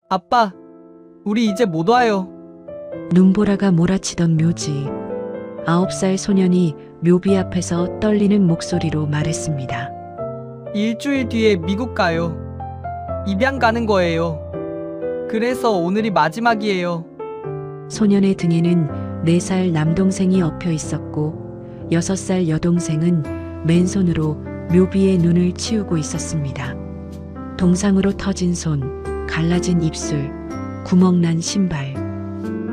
아빠, 우리 이제 못 와요. 눈보라가 몰아치던 묘지. 9살 소년이 묘비 앞에서 떨리는 목소리로 말했습니다. 일주일 뒤에 미국 가요. 입양 가는 거예요. 그래서 오늘이 마지막이에요. 소년의 등에는 4살 남동생이 엎여 있었고 6살 여동생은 맨손으로 묘비의 눈을 치우고 있었습니다. 동상으로 터진 손, 갈라진 입술, 구멍난 신발.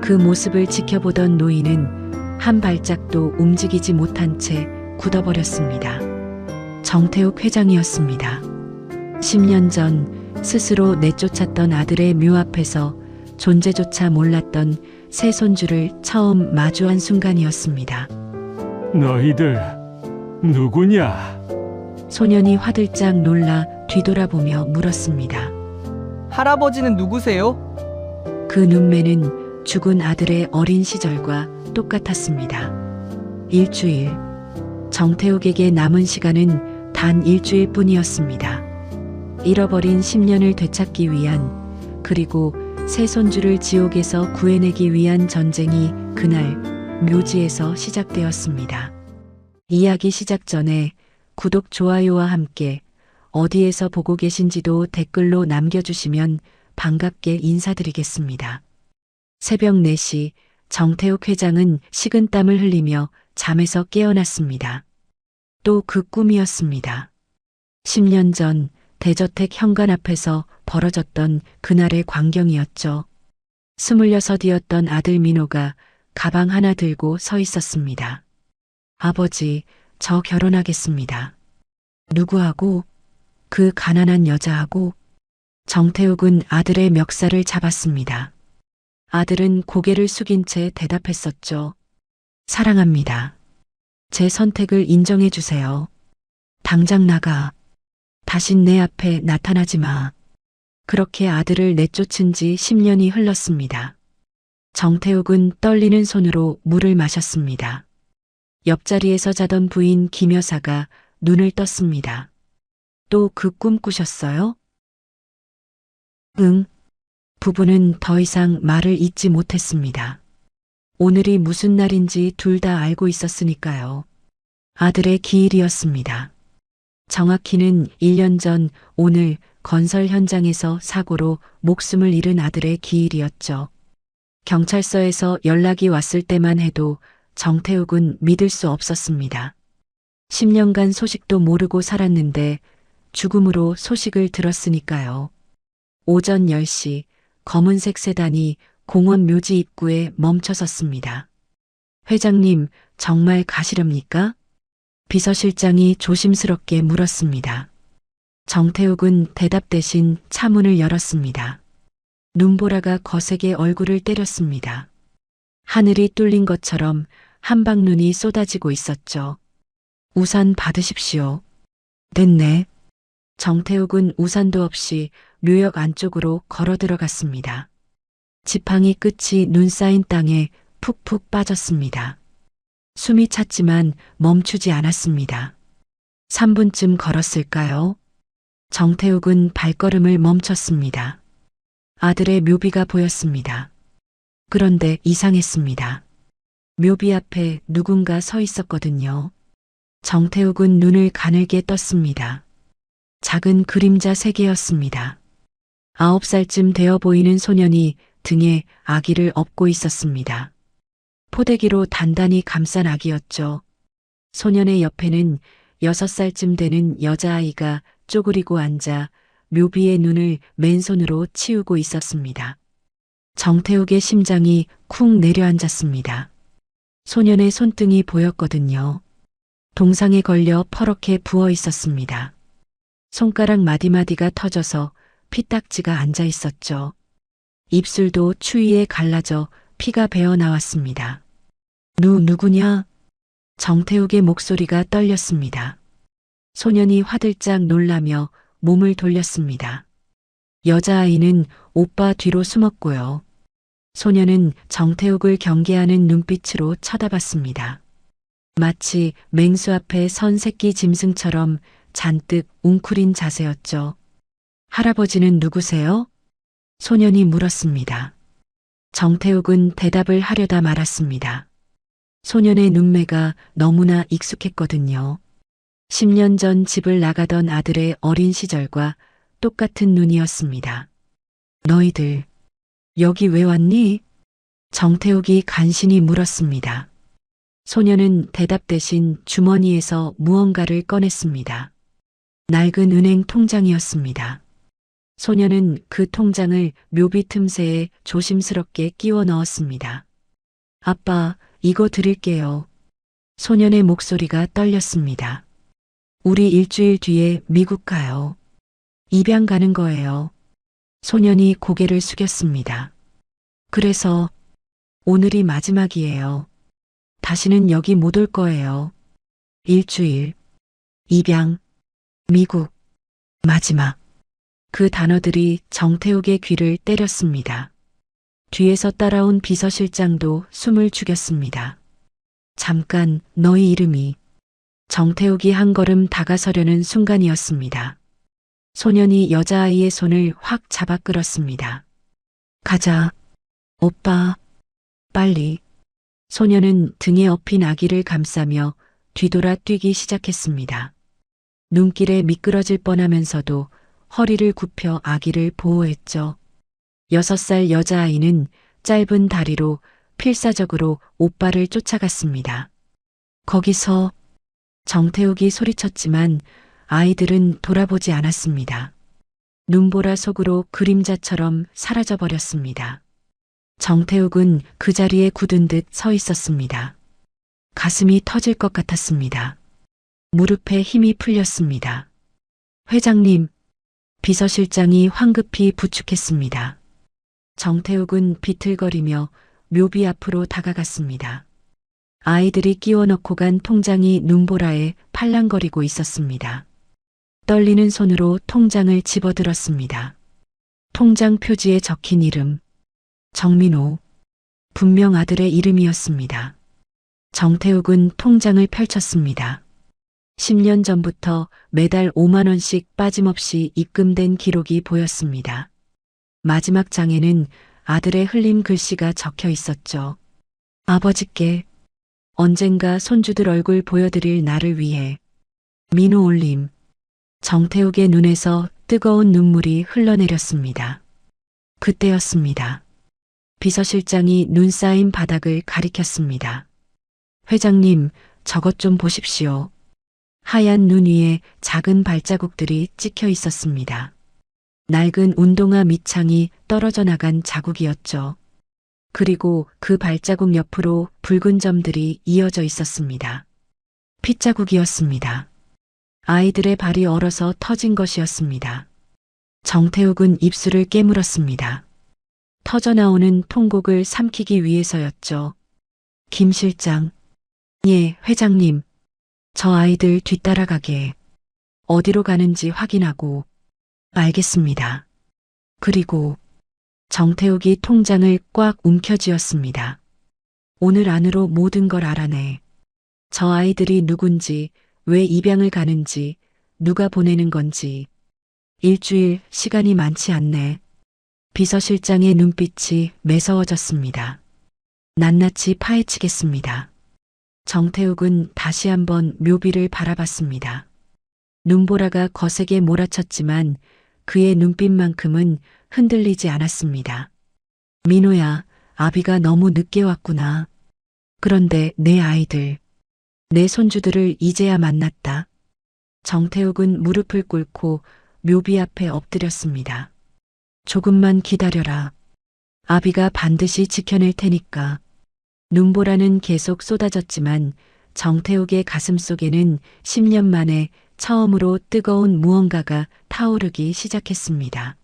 그 모습을 지켜보던 노인은 한 발짝도 움직이지 못한 채 굳어버렸습니다. 정태욱 회장이었습니다. 10년 전 스스로 내쫓았던 아들의 묘 앞에서 존재조차 몰랐던 새 손주를 처음 마주한 순간이었습니다. 너희들 누구냐? 소년이 화들짝 놀라 뒤돌아보며 물었습니다. 할아버지는 누구세요? 그 눈매는 죽은 아들의 어린 시절과 똑같았습니다. 일주일. 정태욱에게 남은 시간은 단 일주일 뿐이었습니다. 잃어버린 10년을 되찾기 위한, 그리고 새 손주를 지옥에서 구해내기 위한 전쟁이 그날 묘지에서 시작되었습니다. 이야기 시작 전에 구독, 좋아요와 함께 어디에서 보고 계신지도 댓글로 남겨주시면 반갑게 인사드리겠습니다. 새벽 4시 정태욱 회장은 식은땀을 흘리며 잠에서 깨어났습니다. 또 그 꿈이었습니다. 10년 전 대저택 현관 앞에서 벌어졌던 그날의 광경이었죠. 26이었던 아들 민호가 가방 하나 들고 서 있었습니다. 아버지, 저 결혼하겠습니다. 누구하고? 그 가난한 여자하고? 정태욱은 아들의 멱살을 잡았습니다. 아들은 고개를 숙인 채 대답했었죠. 사랑합니다. 제 선택을 인정해 주세요. 당장 나가. 다신 내 앞에 나타나지 마. 그렇게 아들을 내쫓은 지 10년이 흘렀습니다. 정태욱은 떨리는 손으로 물을 마셨습니다. 옆자리에서 자던 부인 김 여사가 눈을 떴습니다. 또 그 꿈 꾸셨어요? 응. 부부는 더 이상 말을 잇지 못했습니다. 오늘이 무슨 날인지 둘 다 알고 있었으니까요. 아들의 기일이었습니다. 정확히는 1년 전 오늘 건설 현장에서 사고로 목숨을 잃은 아들의 기일이었죠. 경찰서에서 연락이 왔을 때만 해도 정태욱은 믿을 수 없었습니다. 10년간 소식도 모르고 살았는데 죽음으로 소식을 들었으니까요. 오전 10시 검은색 세단이 공원 묘지 입구에 멈춰섰습니다. 회장님, 정말 가시렵니까? 비서실장이 조심스럽게 물었습니다. 정태욱은 대답 대신 차문을 열었습니다. 눈보라가 거세게 얼굴을 때렸습니다. 하늘이 뚫린 것처럼 한방눈이 쏟아지고 있었죠. 우산 받으십시오. 됐네. 정태욱은 우산도 없이 묘역 안쪽으로 걸어 들어갔습니다. 지팡이 끝이 눈 쌓인 땅에 푹푹 빠졌습니다. 숨이 찼지만 멈추지 않았습니다. 3분쯤 걸었을까요? 정태욱은 발걸음을 멈췄습니다. 아들의 묘비가 보였습니다. 그런데 이상했습니다. 묘비 앞에 누군가 서 있었거든요. 정태욱은 눈을 가늘게 떴습니다. 작은 그림자 3개였습니다. 9살쯤 되어 보이는 소년이 등에 아기를 업고 있었습니다. 포대기로 단단히 감싼 아기였죠. 소년의 옆에는 6살쯤 되는 여자아이가 쪼그리고 앉아 묘비의 눈을 맨손으로 치우고 있었습니다. 정태욱의 심장이 쿵 내려앉았습니다. 소년의 손등이 보였거든요. 동상에 걸려 퍼렇게 부어 있었습니다. 손가락 마디마디가 터져서 피딱지가 앉아 있었죠. 입술도 추위에 갈라져 피가 배어 나왔습니다. 누구냐? 정태욱의 목소리가 떨렸습니다. 소년이 화들짝 놀라며 몸을 돌렸습니다. 여자아이는 오빠 뒤로 숨었고요. 소년은 정태욱을 경계하는 눈빛으로 쳐다봤습니다. 마치 맹수 앞에 선 새끼 짐승처럼 잔뜩 웅크린 자세였죠. 할아버지는 누구세요? 소년이 물었습니다. 정태욱은 대답을 하려다 말았습니다. 소년의 눈매가 너무나 익숙했거든요. 10년 전 집을 나가던 아들의 어린 시절과 똑같은 눈이었습니다. 너희들, 여기 왜 왔니? 정태욱이 간신히 물었습니다. 소년은 대답 대신 주머니에서 무언가를 꺼냈습니다. 낡은 은행 통장이었습니다. 소년은 그 통장을 묘비 틈새에 조심스럽게 끼워 넣었습니다. 아빠, 이거 드릴게요. 소년의 목소리가 떨렸습니다. 우리 일주일 뒤에 미국 가요. 입양 가는 거예요. 소년이 고개를 숙였습니다. 그래서 오늘이 마지막이에요. 다시는 여기 못 올 거예요. 일주일, 입양, 미국, 마지막. 그 단어들이 정태욱의 귀를 때렸습니다. 뒤에서 따라온 비서실장도 숨을 죽였습니다. 잠깐 너희 이름이. 정태욱이 한 걸음 다가서려는 순간이었습니다. 소년이 여자아이의 손을 확 잡아 끌었습니다. 가자. 오빠. 빨리. 소년은 등에 업힌 아기를 감싸며 뒤돌아 뛰기 시작했습니다. 눈길에 미끄러질 뻔하면서도 허리를 굽혀 아기를 보호했죠. 6살 여자아이는 짧은 다리로 필사적으로 오빠를 쫓아갔습니다. 거기서 정태욱이 소리쳤지만 아이들은 돌아보지 않았습니다. 눈보라 속으로 그림자처럼 사라져버렸습니다. 정태욱은 그 자리에 굳은 듯 서 있었습니다. 가슴이 터질 것 같았습니다. 무릎에 힘이 풀렸습니다. 회장님, 비서실장이 황급히 부축했습니다. 정태욱은 비틀거리며 묘비 앞으로 다가갔습니다. 아이들이 끼워 넣고 간 통장이 눈보라에 팔랑거리고 있었습니다. 떨리는 손으로 통장을 집어들었습니다. 통장 표지에 적힌 이름, 정민호. 분명 아들의 이름이었습니다. 정태욱은 통장을 펼쳤습니다. 10년 전부터 매달 5만 원씩 빠짐없이 입금된 기록이 보였습니다. 마지막 장에는 아들의 흘린 글씨가 적혀 있었죠. 아버지께 언젠가 손주들 얼굴 보여드릴 나를 위해. 민호 올림. 정태욱의 눈에서 뜨거운 눈물이 흘러내렸습니다. 그때였습니다. 비서실장이 눈 쌓인 바닥을 가리켰습니다. 회장님, 저것 좀 보십시오. 하얀 눈 위에 작은 발자국들이 찍혀 있었습니다. 낡은 운동화 밑창이 떨어져 나간 자국이었죠. 그리고 그 발자국 옆으로 붉은 점들이 이어져 있었습니다. 핏자국이었습니다. 아이들의 발이 얼어서 터진 것이었습니다. 정태욱은 입술을 깨물었습니다. 터져나오는 통곡을 삼키기 위해서였죠. 김 실장. 예, 회장님. 저 아이들 뒤따라가게. 어디로 가는지 확인하고. 알겠습니다. 그리고 정태욱이 통장을 꽉 움켜쥐었습니다. 오늘 안으로 모든 걸 알아내. 저 아이들이 누군지, 왜 입양을 가는지, 누가 보내는 건지. 일주일 시간이 많지 않네. 비서실장의 눈빛이 매서워졌습니다. 낱낱이 파헤치겠습니다. 정태욱은 다시 한번 묘비를 바라봤습니다. 눈보라가 거세게 몰아쳤지만 그의 눈빛만큼은 흔들리지 않았습니다. 민호야, 아비가 너무 늦게 왔구나. 그런데 내 아이들, 내 손주들을 이제야 만났다. 정태욱은 무릎을 꿇고 묘비 앞에 엎드렸습니다. 조금만 기다려라. 아비가 반드시 지켜낼 테니까. 눈보라는 계속 쏟아졌지만 정태욱의 가슴 속에는 10년 만에 처음으로 뜨거운 무언가가 타오르기 시작했습니다.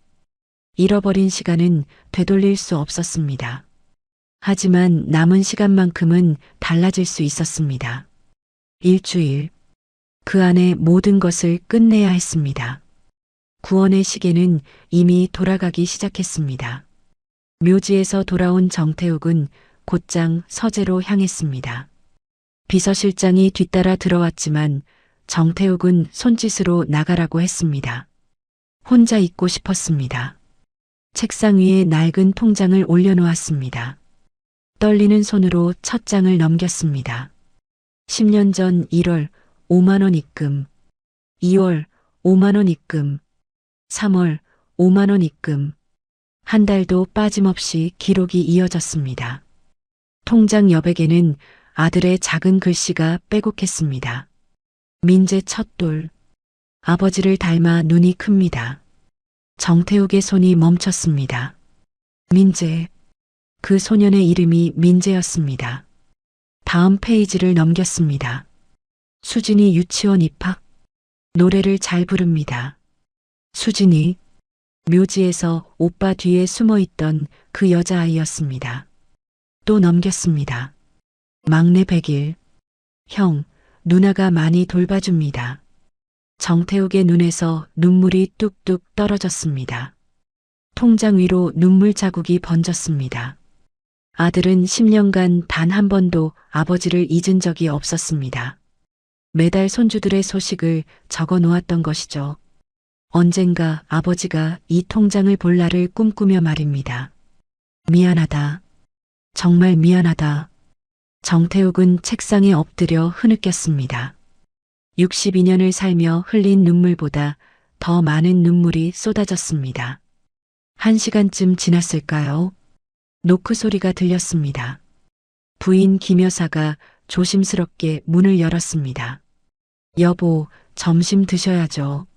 잃어버린 시간은 되돌릴 수 없었습니다. 하지만 남은 시간만큼은 달라질 수 있었습니다. 일주일. 그 안에 모든 것을 끝내야 했습니다. 구원의 시계는 이미 돌아가기 시작했습니다. 묘지에서 돌아온 정태욱은 곧장 서재로 향했습니다. 비서실장이 뒤따라 들어왔지만 정태욱은 손짓으로 나가라고 했습니다. 혼자 있고 싶었습니다. 책상 위에 낡은 통장을 올려놓았습니다. 떨리는 손으로 첫 장을 넘겼습니다. 10년 전 1월 5만 원 입금, 2월 5만 원 입금, 3월 5만 원 입금. 한 달도 빠짐없이 기록이 이어졌습니다. 통장 여백에는 아들의 작은 글씨가 빼곡했습니다. 민재 첫돌. 아버지를 닮아 눈이 큽니다. 정태욱의 손이 멈췄습니다. 민재. 그 소년의 이름이 민재였습니다. 다음 페이지를 넘겼습니다. 수진이 유치원 입학. 노래를 잘 부릅니다. 수진이. 묘지에서 오빠 뒤에 숨어 있던 그 여자아이였습니다. 또 넘겼습니다. 막내 100일. 형, 누나가 많이 돌봐줍니다. 정태욱의 눈에서 눈물이 뚝뚝 떨어졌습니다. 통장 위로 눈물 자국이 번졌습니다. 아들은 10년간 단 한 번도 아버지를 잊은 적이 없었습니다. 매달 손주들의 소식을 적어 놓았던 것이죠. 언젠가 아버지가 이 통장을 볼 날을 꿈꾸며 말입니다. 미안하다. 정말 미안하다. 정태욱은 책상에 엎드려 흐느꼈습니다. 62년을 살며 흘린 눈물보다 더 많은 눈물이 쏟아졌습니다. 1시간쯤 지났을까요? 노크 소리가 들렸습니다. 부인 김 여사가 조심스럽게 문을 열었습니다. 여보, 점심 드셔야죠.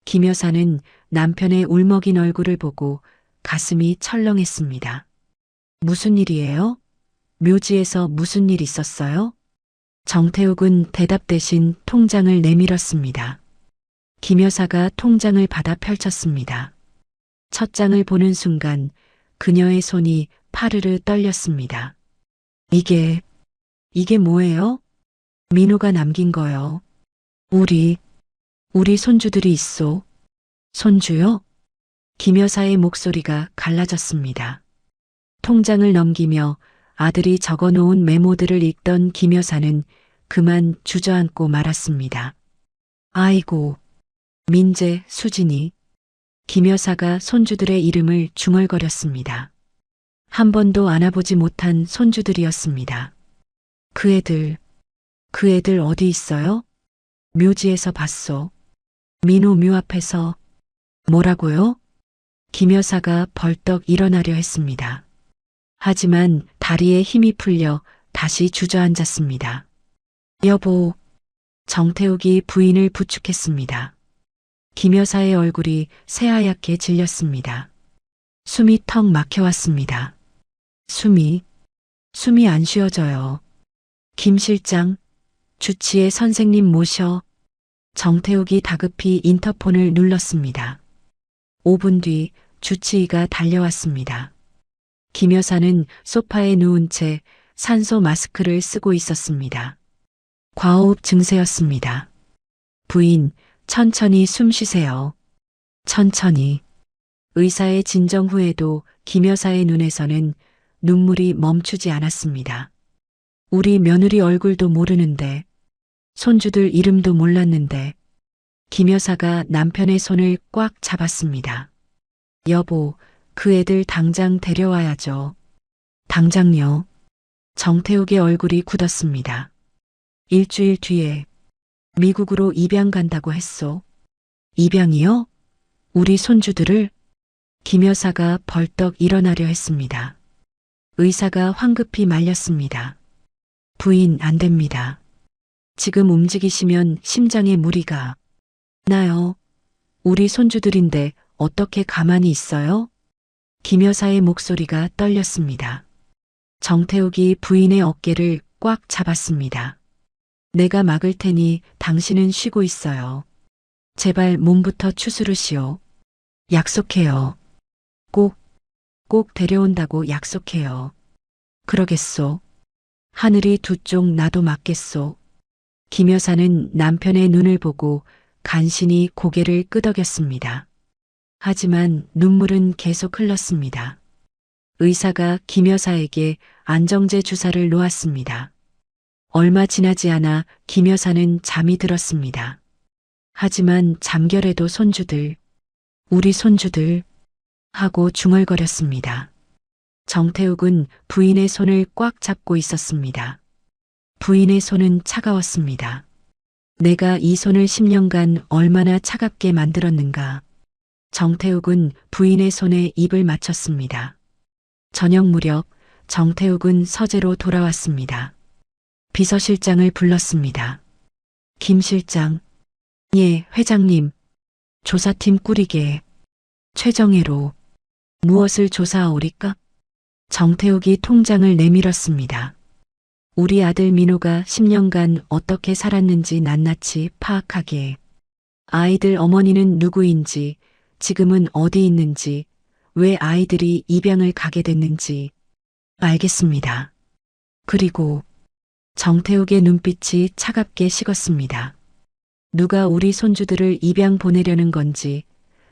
김 여사는 남편의 울먹인 얼굴을 보고 가슴이 철렁했습니다. 무슨 일이에요? 묘지에서 무슨 일 있었어요? 정태욱은 대답 대신 통장을 내밀었습니다. 김 여사가 통장을 받아 펼쳤습니다. 첫 장을 보는 순간 그녀의 손이 파르르 떨렸습니다. 이게 뭐예요? 민호가 남긴 거요. 우리 손주들이 있어. 손주요? 김 여사의 목소리가 갈라졌습니다. 통장을 넘기며 아들이 적어놓은 메모들을 읽던 김 여사는 그만 주저앉고 말았습니다. 아이고, 민재, 수진이. 김 여사가 손주들의 이름을 중얼거렸습니다. 한 번도 안아보지 못한 손주들이었습니다. 그 애들 어디 있어요? 묘지에서 봤소. 민호 묘 앞에서. 뭐라고요? 김 여사가 벌떡 일어나려 했습니다. 하지만 다리에 힘이 풀려 다시 주저앉았습니다. 여보. 정태욱이 부인을 부축했습니다. 김 여사의 얼굴이 새하얗게 질렸습니다. 숨이 턱 막혀왔습니다. 숨이 안 쉬어져요. 김 실장, 주치의 선생님 모셔. 정태욱이 다급히 인터폰을 눌렀습니다. 5분 뒤 주치의가 달려왔습니다. 김 여사는 소파에 누운 채 산소 마스크를 쓰고 있었습니다. 과호흡 증세였습니다. 부인, 천천히 숨 쉬세요. 천천히. 의사의 진정 후에도 김 여사의 눈에서는 눈물이 멈추지 않았습니다. 우리 며느리 얼굴도 모르는데, 손주들 이름도 몰랐는데. 김 여사가 남편의 손을 꽉 잡았습니다. 여보, 그 애들 당장 데려와야죠. 당장요. 정태욱의 얼굴이 굳었습니다. 일주일 뒤에 미국으로 입양 간다고 했소. 입양이요? 우리 손주들을? 김 여사가 벌떡 일어나려 했습니다. 의사가 황급히 말렸습니다. 부인, 안 됩니다. 지금 움직이시면 심장에 무리가 나요. 우리 손주들인데 어떻게 가만히 있어요? 김 여사의 목소리가 떨렸습니다. 정태욱이 부인의 어깨를 꽉 잡았습니다. 내가 막을 테니 당신은 쉬고 있어요. 제발 몸부터 추스르시오. 약속해요. 꼭 데려온다고 약속해요. 그러겠소. 하늘이 두 쪽 나도 맞겠소. 김 여사는 남편의 눈을 보고 간신히 고개를 끄덕였습니다. 하지만 눈물은 계속 흘렀습니다. 의사가 김 여사에게 안정제 주사를 놓았습니다. 얼마 지나지 않아 김 여사는 잠이 들었습니다. 하지만 잠결에도 손주들, 우리 손주들, 하고 중얼거렸습니다. 정태욱은 부인의 손을 꽉 잡고 있었습니다. 부인의 손은 차가웠습니다. 내가 이 손을 10년간 얼마나 차갑게 만들었는가. 정태욱은 부인의 손에 입을 맞췄습니다. 저녁 무렵 정태욱은 서재로 돌아왔습니다. 비서실장을 불렀습니다. 김 실장. 예, 회장님. 조사팀 꾸리게. 최정예로. 무엇을 조사하오리까? 정태욱이 통장을 내밀었습니다. 우리 아들 민호가 10년간 어떻게 살았는지 낱낱이 파악하게. 아이들 어머니는 누구인지, 지금은 어디 있는지, 왜 아이들이 입양을 가게 됐는지. 알겠습니다. 그리고 정태욱의 눈빛이 차갑게 식었습니다. 누가 우리 손주들을 입양 보내려는 건지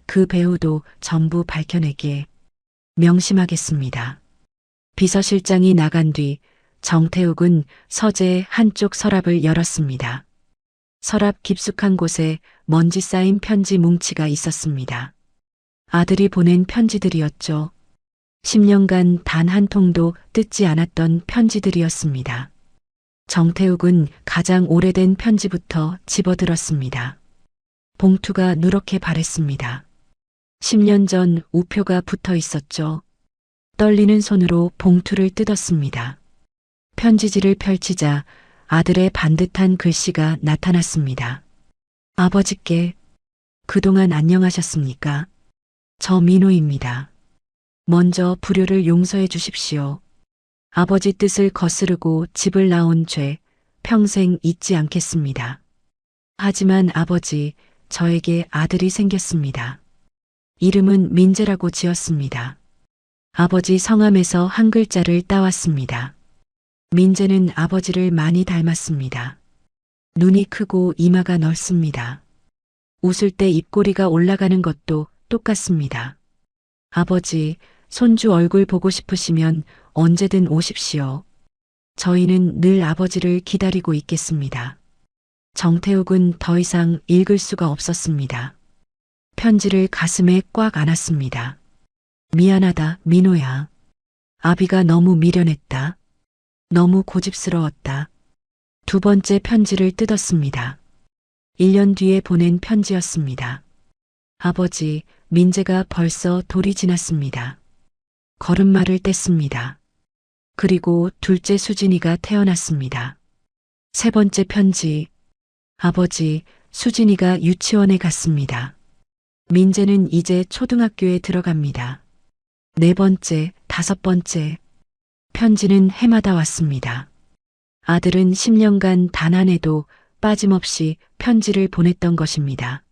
그 배후도 전부 밝혀내게. 명심하겠습니다. 비서실장이 나간 뒤 정태욱은 서재의 한쪽 서랍을 열었습니다. 서랍 깊숙한 곳에 먼지 쌓인 편지 뭉치가 있었습니다. 아들이 보낸 편지들이었죠. 10년간 단 한 통도 뜯지 않았던 편지들이었습니다. 정태욱은 가장 오래된 편지부터 집어들었습니다. 봉투가 누렇게 바랬습니다. 10년 전 우표가 붙어 있었죠. 떨리는 손으로 봉투를 뜯었습니다. 편지지를 펼치자 아들의 반듯한 글씨가 나타났습니다. 아버지께 그동안 안녕하셨습니까? 저 민호입니다. 먼저 불효를 용서해 주십시오. 아버지 뜻을 거스르고 집을 나온 죄 평생 잊지 않겠습니다. 하지만 아버지, 저에게 아들이 생겼습니다. 이름은 민재라고 지었습니다. 아버지 성함에서 한 글자를 따왔습니다. 민재는 아버지를 많이 닮았습니다. 눈이 크고 이마가 넓습니다. 웃을 때 입꼬리가 올라가는 것도 똑같습니다. 아버지, 손주 얼굴 보고 싶으시면 언제든 오십시오. 저희는 늘 아버지를 기다리고 있겠습니다. 정태욱은 더 이상 읽을 수가 없었습니다. 편지를 가슴에 꽉 안았습니다. 미안하다, 민호야. 아비가 너무 미련했다. 너무 고집스러웠다. 두 번째 편지를 뜯었습니다. 1년 뒤에 보낸 편지였습니다. 아버지, 민재가 벌써 돌이 지났습니다. 걸음마를 뗐습니다. 그리고 둘째 수진이가 태어났습니다. 세 번째 편지. 아버지, 수진이가 유치원에 갔습니다. 민재는 이제 초등학교에 들어갑니다. 네 번째, 다섯 번째. 편지는 해마다 왔습니다. 아들은 10년간 단 한 해도 빠짐없이 편지를 보냈던 것입니다.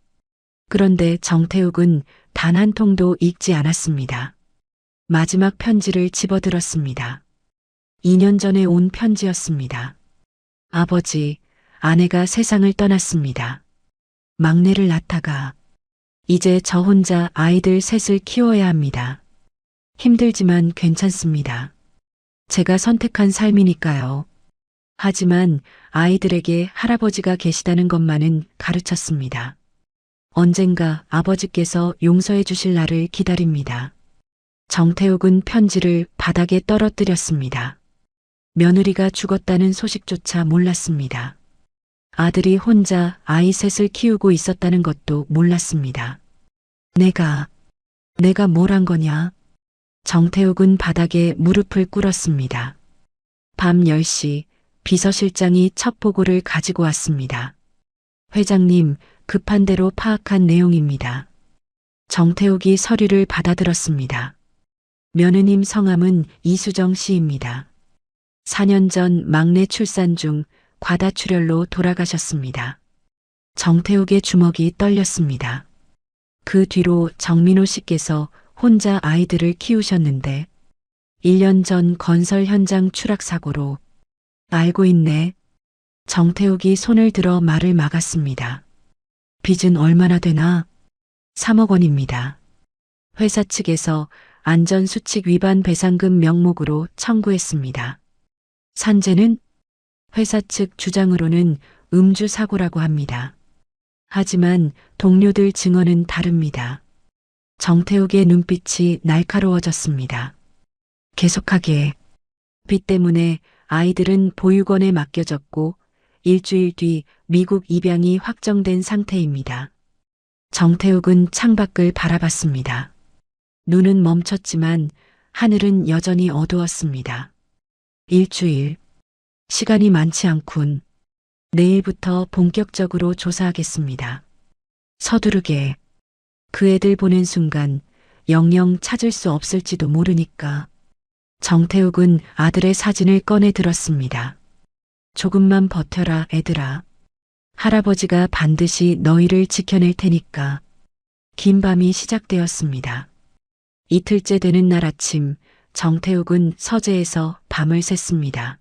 그런데 정태욱은 단 한 통도 읽지 않았습니다. 마지막 편지를 집어들었습니다. 2년 전에 온 편지였습니다. 아버지, 아내가 세상을 떠났습니다. 막내를 낳다가 이제 저 혼자 아이들 셋을 키워야 합니다. 힘들지만 괜찮습니다. 제가 선택한 삶이니까요. 하지만 아이들에게 할아버지가 계시다는 것만은 가르쳤습니다. 언젠가 아버지께서 용서해 주실 날을 기다립니다. 정태욱은 편지를 바닥에 떨어뜨렸습니다. 며느리가 죽었다는 소식조차 몰랐습니다. 아들이 혼자 아이 셋을 키우고 있었다는 것도 몰랐습니다. 내가 뭘 한 거냐? 정태욱은 바닥에 무릎을 꿇었습니다. 밤 10시 비서실장이 첫 보고를 가지고 왔습니다. 회장님, 급한 대로 파악한 내용입니다. 정태욱이 서류를 받아들었습니다. 며느님 성함은 이수정 씨입니다. 4년 전 막내 출산 중 과다출혈로 돌아가셨습니다. 정태욱의 주먹이 떨렸습니다. 그 뒤로 정민호 씨께서 혼자 아이들을 키우셨는데 1년 전 건설 현장 추락 사고로. 알고 있네. 정태욱이 손을 들어 말을 막았습니다. 빚은 얼마나 되나? 3억 원입니다. 회사 측에서 안전수칙 위반 배상금 명목으로 청구했습니다. 산재는? 회사 측 주장으로는 음주 사고라고 합니다. 하지만 동료들 증언은 다릅니다. 정태욱의 눈빛이 날카로워졌습니다. 계속하게. 빚 때문에 아이들은 보육원에 맡겨졌고 일주일 뒤 미국 입양이 확정된 상태입니다. 정태욱은 창밖을 바라봤습니다. 눈은 멈췄지만 하늘은 여전히 어두웠습니다. 일주일. 시간이 많지 않군. 내일부터 본격적으로 조사하겠습니다. 서두르게. 그 애들 보낸 순간 영영 찾을 수 없을지도 모르니까. 정태욱은 아들의 사진을 꺼내 들었습니다. 조금만 버텨라, 애들아. 할아버지가 반드시 너희를 지켜낼 테니까. 긴 밤이 시작되었습니다. 이틀째 되는 날 아침, 정태욱은 서재에서 밤을 샜습니다.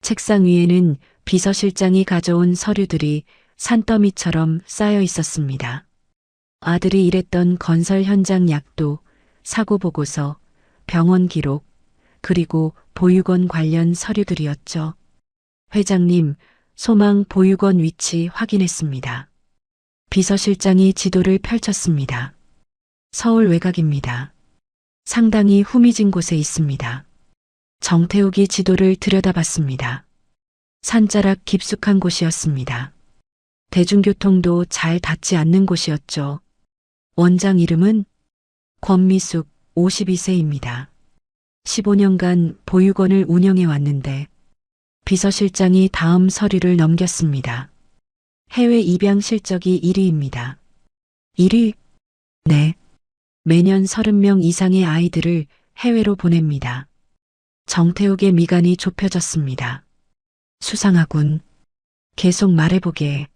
책상 위에는 비서실장이 가져온 서류들이 산더미처럼 쌓여 있었습니다. 아들이 일했던 건설 현장 약도, 사고 보고서, 병원 기록, 그리고 보육원 관련 서류들이었죠. 회장님, 소망 보육원 위치 확인했습니다. 비서실장이 지도를 펼쳤습니다. 서울 외곽입니다. 상당히 후미진 곳에 있습니다. 정태욱이 지도를 들여다봤습니다. 산자락 깊숙한 곳이었습니다. 대중교통도 잘 닿지 않는 곳이었죠. 원장 이름은 권미숙 52세입니다. 15년간 보육원을 운영해 왔는데 비서실장이 다음 서류를 넘겼습니다. 해외 입양 실적이 1위입니다. 1위? 네. 매년 30명 이상의 아이들을 해외로 보냅니다. 정태욱의 미간이 좁혀졌습니다. 수상하군. 계속 말해보게.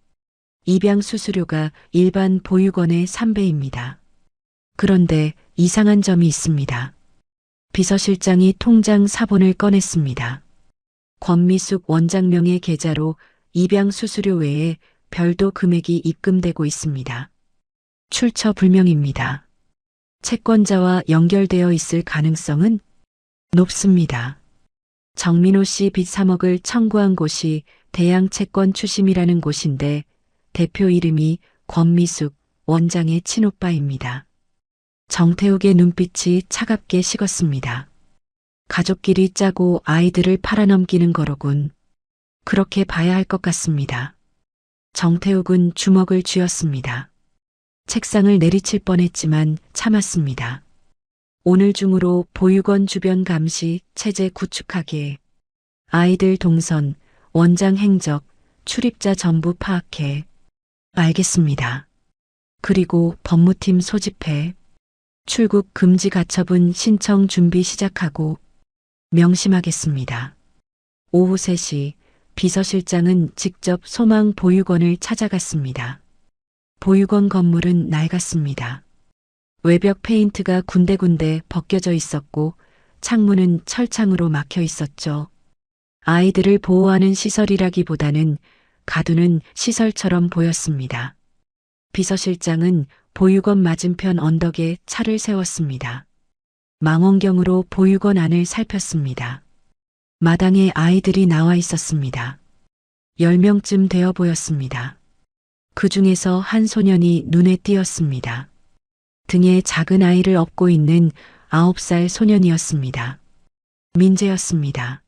입양 수수료가 일반 보육원의 3배입니다. 그런데 이상한 점이 있습니다. 비서실장이 통장 사본을 꺼냈습니다. 권미숙 원장명의 계좌로 입양 수수료 외에 별도 금액이 입금되고 있습니다. 출처 불명입니다. 채권자와 연결되어 있을 가능성은 높습니다. 정민호 씨 빚 3억을 청구한 곳이 대양채권 추심이라는 곳인데 대표 이름이 권미숙 원장의 친오빠입니다. 정태욱의 눈빛이 차갑게 식었습니다. 가족끼리 짜고 아이들을 팔아넘기는 거로군. 그렇게 봐야 할 것 같습니다. 정태욱은 주먹을 쥐었습니다. 책상을 내리칠 뻔했지만 참았습니다. 오늘 중으로 보육원 주변 감시 체제 구축하게. 아이들 동선, 원장 행적, 출입자 전부 파악해. 알겠습니다. 그리고 법무팀 소집해. 출국 금지 가처분 신청 준비 시작하고. 명심하겠습니다. 오후 3시 비서실장은 직접 소망 보육원을 찾아갔습니다. 보육원 건물은 낡았습니다. 외벽 페인트가 군데군데 벗겨져 있었고 창문은 철창으로 막혀 있었죠. 아이들을 보호하는 시설이라기보다는 가두는 시설처럼 보였습니다. 비서실장은 보육원 맞은편 언덕에 차를 세웠습니다. 망원경으로 보육원 안을 살폈습니다. 마당에 아이들이 나와 있었습니다. 10명쯤 되어 보였습니다. 그 중에서 한 소년이 눈에 띄었습니다. 등에 작은 아이를 업고 있는 9살 소년이었습니다. 민재였습니다.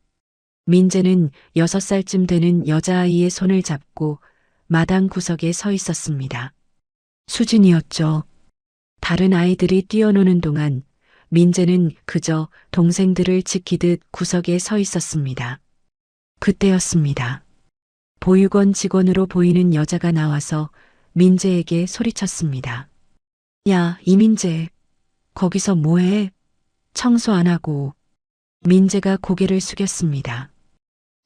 민재는 6살쯤 되는 여자아이의 손을 잡고 마당 구석에 서 있었습니다. 수진이었죠. 다른 아이들이 뛰어노는 동안 민재는 그저 동생들을 지키듯 구석에 서 있었습니다. 그때였습니다. 보육원 직원으로 보이는 여자가 나와서 민재에게 소리쳤습니다. 야, 이민재. 거기서 뭐해? 청소 안 하고. 민재가 고개를 숙였습니다.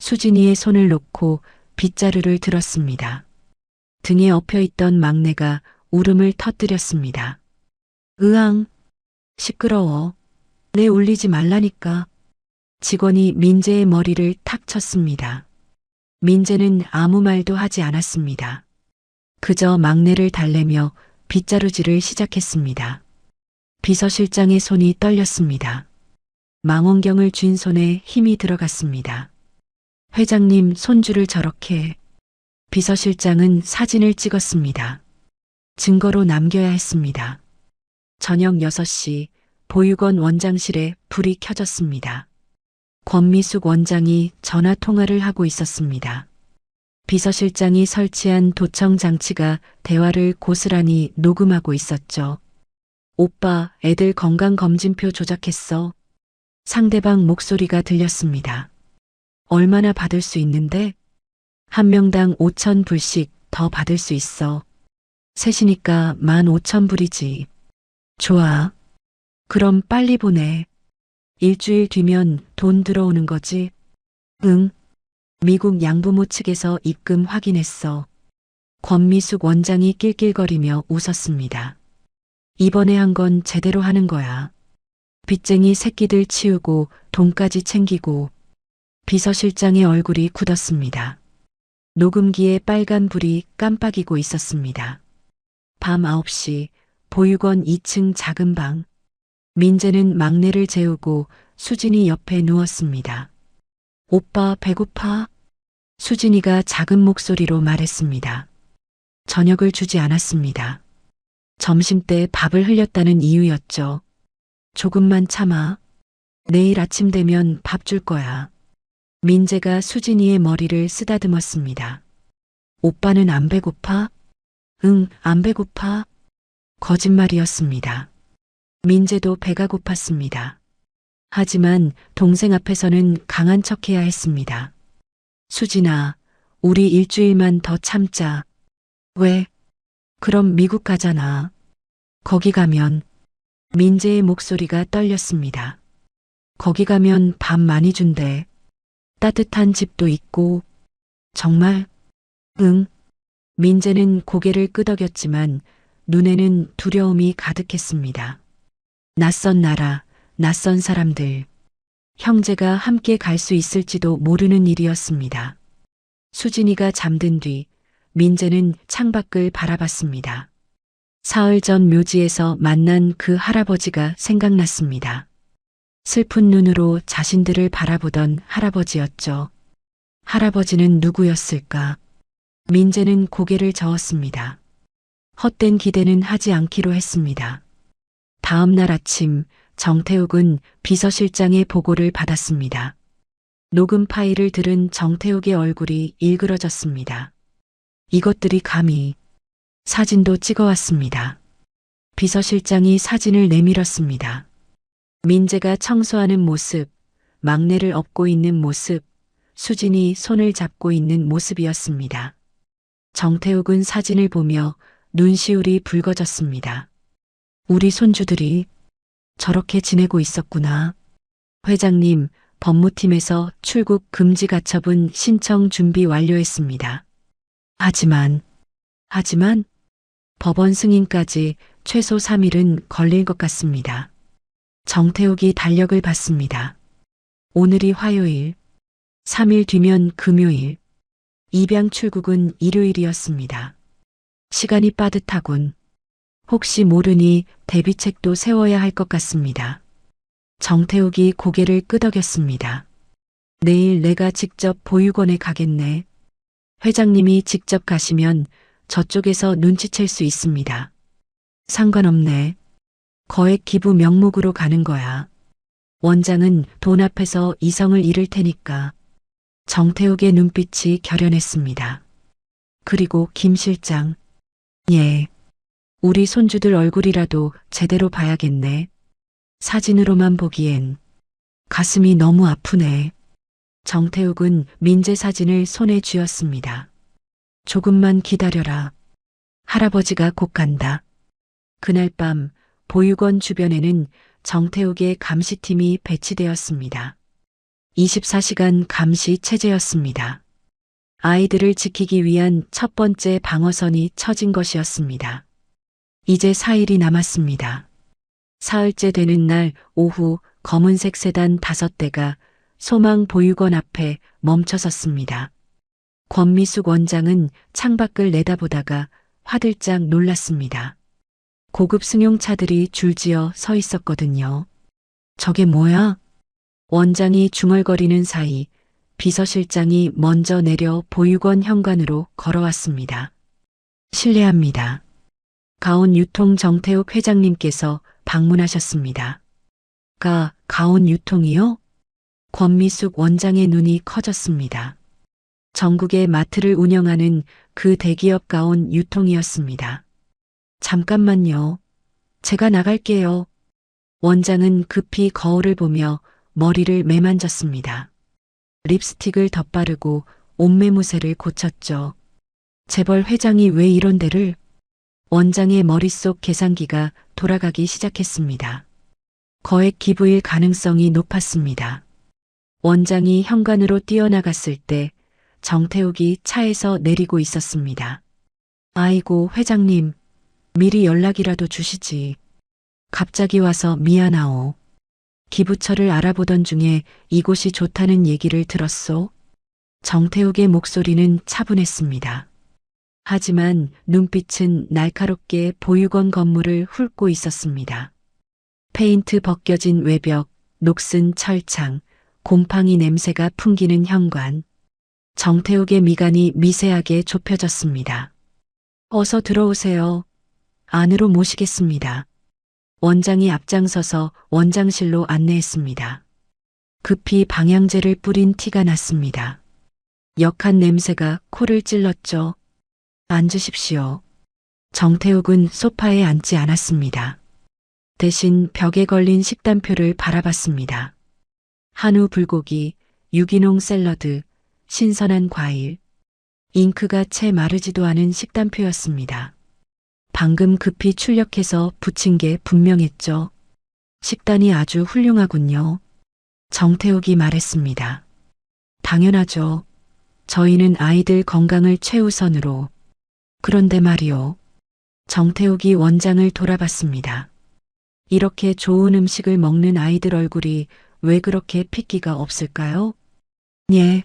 수진이의 손을 놓고 빗자루를 들었습니다. 등에 엎여있던 막내가 울음을 터뜨렸습니다. 으앙. 시끄러워. 내 울리지 말라니까. 직원이 민재의 머리를 탁 쳤습니다. 민재는 아무 말도 하지 않았습니다. 그저 막내를 달래며 빗자루질을 시작했습니다. 비서실장의 손이 떨렸습니다. 망원경을 쥔 손에 힘이 들어갔습니다. 회장님 손줄을 저렇게. 비서실장은 사진을 찍었습니다. 증거로 남겨야 했습니다. 저녁 6시 보육원 원장실에 불이 켜졌습니다. 권미숙 원장이 전화 통화를 하고 있었습니다. 비서실장이 설치한 도청 장치가 대화를 고스란히 녹음하고 있었죠. 오빠, 애들 건강검진표 조작했어. 상대방 목소리가 들렸습니다. 얼마나 받을 수 있는데? 한 명당 5,000불씩 더 받을 수 있어. 셋이니까 15,000불이지. 좋아. 그럼 빨리 보내. 일주일 뒤면 돈 들어오는 거지? 응. 미국 양부모 측에서 입금 확인했어. 권미숙 원장이 낄낄거리며 웃었습니다. 이번에 한 건 제대로 하는 거야. 빚쟁이 새끼들 치우고 돈까지 챙기고. 비서실장의 얼굴이 굳었습니다. 녹음기에 빨간 불이 깜빡이고 있었습니다. 밤 9시 보육원 2층 작은 방. 민재는 막내를 재우고 수진이 옆에 누웠습니다. 오빠 배고파? 수진이가 작은 목소리로 말했습니다. 저녁을 주지 않았습니다. 점심때 밥을 흘렸다는 이유였죠. 조금만 참아. 내일 아침 되면 밥 줄 거야. 민재가 수진이의 머리를 쓰다듬었습니다. 오빠는 안 배고파? 응, 안 배고파. 거짓말이었습니다. 민재도 배가 고팠습니다. 하지만 동생 앞에서는 강한 척해야 했습니다. 수진아, 우리 일주일만 더 참자. 왜? 그럼 미국 가잖아. 거기 가면. 민재의 목소리가 떨렸습니다. 거기 가면 밥 많이 준대. 따뜻한 집도 있고. 정말? 응. 민재는 고개를 끄덕였지만 눈에는 두려움이 가득했습니다. 낯선 나라, 낯선 사람들. 형제가 함께 갈 수 있을지도 모르는 일이었습니다. 수진이가 잠든 뒤 민재는 창밖을 바라봤습니다. 사흘 전 묘지에서 만난 그 할아버지가 생각났습니다. 슬픈 눈으로 자신들을 바라보던 할아버지였죠. 할아버지는 누구였을까? 민재는 고개를 저었습니다. 헛된 기대는 하지 않기로 했습니다. 다음 날 아침 정태욱은 비서실장의 보고를 받았습니다. 녹음 파일을 들은 정태욱의 얼굴이 일그러졌습니다. 이것들이 감히. 사진도 찍어왔습니다. 비서실장이 사진을 내밀었습니다. 민재가 청소하는 모습, 막내를 업고 있는 모습, 수진이 손을 잡고 있는 모습이었습니다. 정태욱은 사진을 보며 눈시울이 붉어졌습니다. 우리 손주들이 저렇게 지내고 있었구나. 회장님, 법무팀에서 출국 금지 가처분 신청 준비 완료했습니다. 하지만 법원 승인까지 최소 3일은 걸릴 것 같습니다. 정태욱이 달력을 봤습니다. 오늘이 화요일, 3일 뒤면 금요일, 입양 출국은 일요일이었습니다. 시간이 빠듯하군. 혹시 모르니 대비책도 세워야 할 것 같습니다. 정태욱이 고개를 끄덕였습니다. 내일 내가 직접 보육원에 가겠네. 회장님이 직접 가시면 저쪽에서 눈치챌 수 있습니다. 상관없네. 거액 기부 명목으로 가는 거야. 원장은 돈 앞에서 이성을 잃을 테니까. 정태욱의 눈빛이 결연했습니다. 그리고 김 실장. 예. 우리 손주들 얼굴이라도 제대로 봐야겠네. 사진으로만 보기엔 가슴이 너무 아프네. 정태욱은 민재 사진을 손에 쥐었습니다. 조금만 기다려라. 할아버지가 곧 간다. 그날 밤 보육원 주변에는 정태욱의 감시팀이 배치되었습니다. 24시간 감시 체제였습니다. 아이들을 지키기 위한 첫 번째 방어선이 쳐진 것이었습니다. 이제 4일이 남았습니다. 사흘째 되는 날 오후 검은색 세단 5대가 소망 보육원 앞에 멈춰섰습니다. 권미숙 원장은 창밖을 내다보다가 화들짝 놀랐습니다. 고급 승용차들이 줄지어 서 있었거든요. 저게 뭐야? 원장이 중얼거리는 사이 비서실장이 먼저 내려 보육원 현관으로 걸어왔습니다. 실례합니다. 가온 유통 정태욱 회장님께서 방문하셨습니다. 가온 유통이요? 권미숙 원장의 눈이 커졌습니다. 전국의 마트를 운영하는 그 대기업 가온 유통이었습니다. 잠깐만요. 제가 나갈게요. 원장은 급히 거울을 보며 머리를 매만졌습니다. 립스틱을 덧바르고 옷매무새를 고쳤죠. 재벌 회장이 왜 이런 데를? 원장의 머릿속 계산기가 돌아가기 시작했습니다. 거액 기부일 가능성이 높았습니다. 원장이 현관으로 뛰어나갔을 때 정태욱이 차에서 내리고 있었습니다. 아이고, 회장님, 미리 연락이라도 주시지. 갑자기 와서 미안하오. 기부처를 알아보던 중에 이곳이 좋다는 얘기를 들었소. 정태욱의 목소리는 차분했습니다. 하지만 눈빛은 날카롭게 보육원 건물을 훑고 있었습니다. 페인트 벗겨진 외벽, 녹슨 철창, 곰팡이 냄새가 풍기는 현관. 정태욱의 미간이 미세하게 좁혀졌습니다. 어서 들어오세요. 안으로 모시겠습니다. 원장이 앞장서서 원장실로 안내했습니다. 급히 방향제를 뿌린 티가 났습니다. 역한 냄새가 코를 찔렀죠. 앉으십시오. 정태욱은 소파에 앉지 않았습니다. 대신 벽에 걸린 식단표를 바라봤습니다. 한우 불고기, 유기농 샐러드, 신선한 과일. 잉크가 채 마르지도 않은 식단표였습니다. 방금 급히 출력해서 붙인 게 분명했죠. 식단이 아주 훌륭하군요. 정태욱이 말했습니다. 당연하죠. 저희는 아이들 건강을 최우선으로. 그런데 말이요. 정태욱이 원장을 돌아봤습니다. 이렇게 좋은 음식을 먹는 아이들 얼굴이 왜 그렇게 핏기가 없을까요? 예.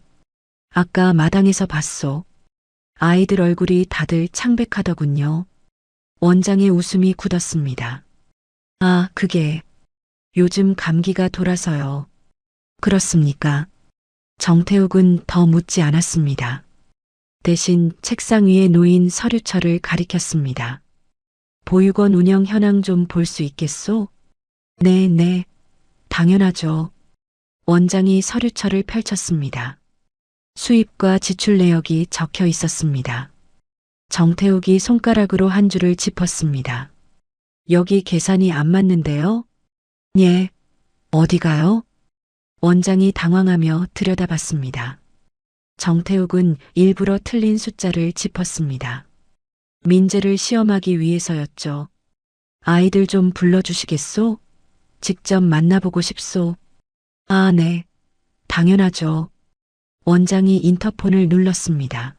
아까 마당에서 봤소. 아이들 얼굴이 다들 창백하더군요. 원장의 웃음이 굳었습니다. 아, 그게 요즘 감기가 돌아서요. 그렇습니까? 정태욱은 더 묻지 않았습니다. 대신 책상 위에 놓인 서류철을 가리켰습니다. 보육원 운영 현황 좀 볼 수 있겠소? 네, 당연하죠. 원장이 서류철을 펼쳤습니다. 수입과 지출 내역이 적혀 있었습니다. 정태욱이 손가락으로 한 줄을 짚었습니다. 여기 계산이 안 맞는데요? 예. 어디가요? 원장이 당황하며 들여다봤습니다. 정태욱은 일부러 틀린 숫자를 짚었습니다. 민재를 시험하기 위해서였죠. 아이들 좀 불러주시겠소? 직접 만나보고 싶소. 아, 네. 당연하죠. 원장이 인터폰을 눌렀습니다.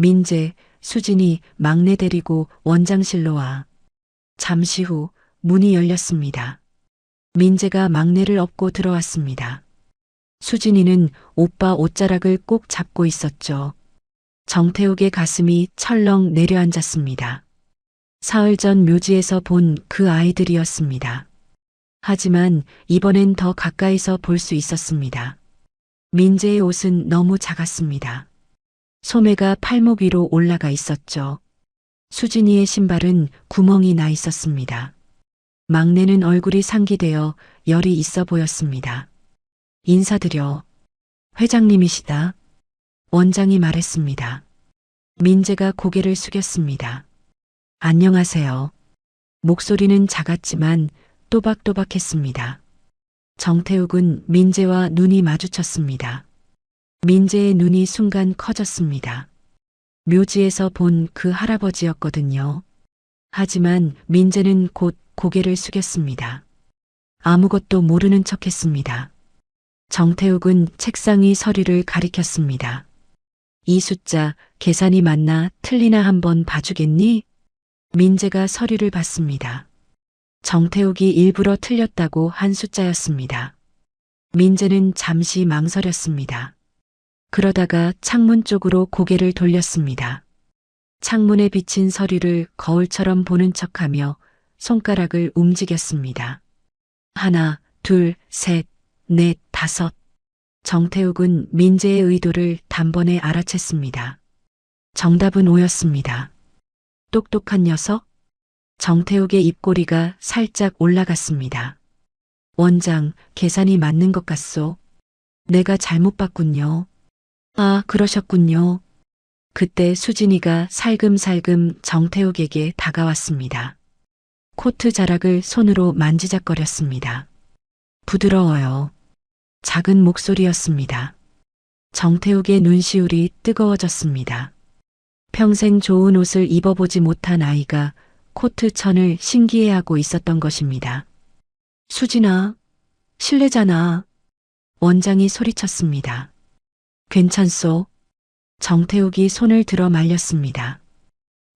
민재, 수진이 막내 데리고 원장실로 와. 잠시 후 문이 열렸습니다. 민재가 막내를 업고 들어왔습니다. 수진이는 오빠 옷자락을 꼭 잡고 있었죠. 정태욱의 가슴이 철렁 내려앉았습니다. 사흘 전 묘지에서 본 그 아이들이었습니다. 하지만 이번엔 더 가까이서 볼 수 있었습니다. 민재의 옷은 너무 작았습니다. 소매가 팔목 위로 올라가 있었죠. 수진이의 신발은 구멍이 나 있었습니다. 막내는 얼굴이 상기되어 열이 있어 보였습니다. 인사드려. 회장님이시다. 원장이 말했습니다. 민재가 고개를 숙였습니다. 안녕하세요. 목소리는 작았지만 또박또박했습니다. 정태욱은 민재와 눈이 마주쳤습니다. 민재의 눈이 순간 커졌습니다. 묘지에서 본 그 할아버지였거든요. 하지만 민재는 곧 고개를 숙였습니다. 아무것도 모르는 척했습니다. 정태욱은 책상 위 서류를 가리켰습니다. 이 숫자 계산이 맞나 틀리나 한번 봐주겠니? 민재가 서류를 봤습니다. 정태욱이 일부러 틀렸다고 한 숫자였습니다. 민재는 잠시 망설였습니다. 그러다가 창문 쪽으로 고개를 돌렸습니다. 창문에 비친 서류를 거울처럼 보는 척하며 손가락을 움직였습니다. 하나, 둘, 셋, 넷, 다섯. 정태욱은 민재의 의도를 단번에 알아챘습니다. 정답은 5였습니다. 똑똑한 녀석? 정태욱의 입꼬리가 살짝 올라갔습니다. 원장, 계산이 맞는 것 같소. 내가 잘못 봤군요. 아, 그러셨군요. 그때 수진이가 살금살금 정태욱에게 다가왔습니다. 코트 자락을 손으로 만지작거렸습니다. 부드러워요. 작은 목소리였습니다. 정태욱의 눈시울이 뜨거워졌습니다. 평생 좋은 옷을 입어보지 못한 아이가 코트 천을 신기해하고 있었던 것입니다. 수진아, 실례잖아. 원장이 소리쳤습니다. 괜찮소? 정태욱이 손을 들어 말렸습니다.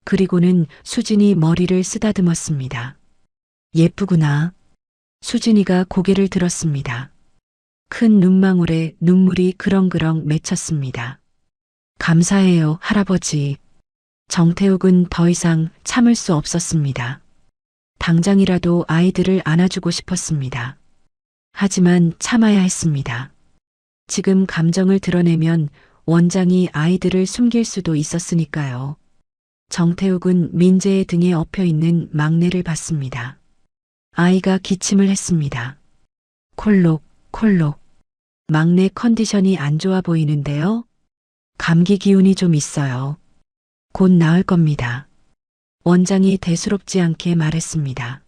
그리고는 수진이 머리를 쓰다듬었습니다. 예쁘구나. 수진이가 고개를 들었습니다. 큰 눈망울에 눈물이 그렁그렁 맺혔습니다. 감사해요, 할아버지. 정태욱은 더 이상 참을 수 없었습니다. 당장이라도 아이들을 안아주고 싶었습니다. 하지만 참아야 했습니다. 지금 감정을 드러내면 원장이 아이들을 숨길 수도 있었으니까요. 정태욱은 민재의 등에 엎여 있는 막내를 봤습니다. 아이가 기침을 했습니다. 콜록, 콜록. 막내 컨디션이 안 좋아 보이는데요? 감기 기운이 좀 있어요. 곧 나을 겁니다. 원장이 대수롭지 않게 말했습니다.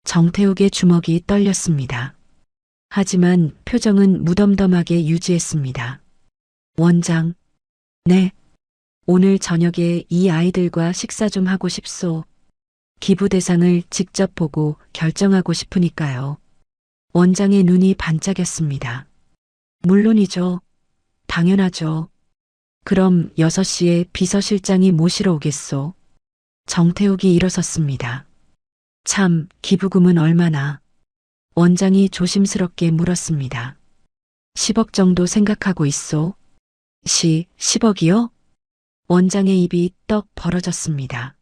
정태욱의 주먹이 떨렸습니다. 하지만 표정은 무덤덤하게 유지했습니다. 원장, 네. 오늘 저녁에 이 아이들과 식사 좀 하고 싶소. 기부 대상을 직접 보고 결정하고 싶으니까요. 원장의 눈이 반짝였습니다. 물론이죠. 당연하죠. 그럼 6시에 비서실장이 모시러 오겠소. 정태욱이 일어섰습니다. 참, 기부금은 얼마나? 원장이 조심스럽게 물었습니다. 10억 정도 생각하고 있소. 10억이요? 원장의 입이 떡 벌어졌습니다.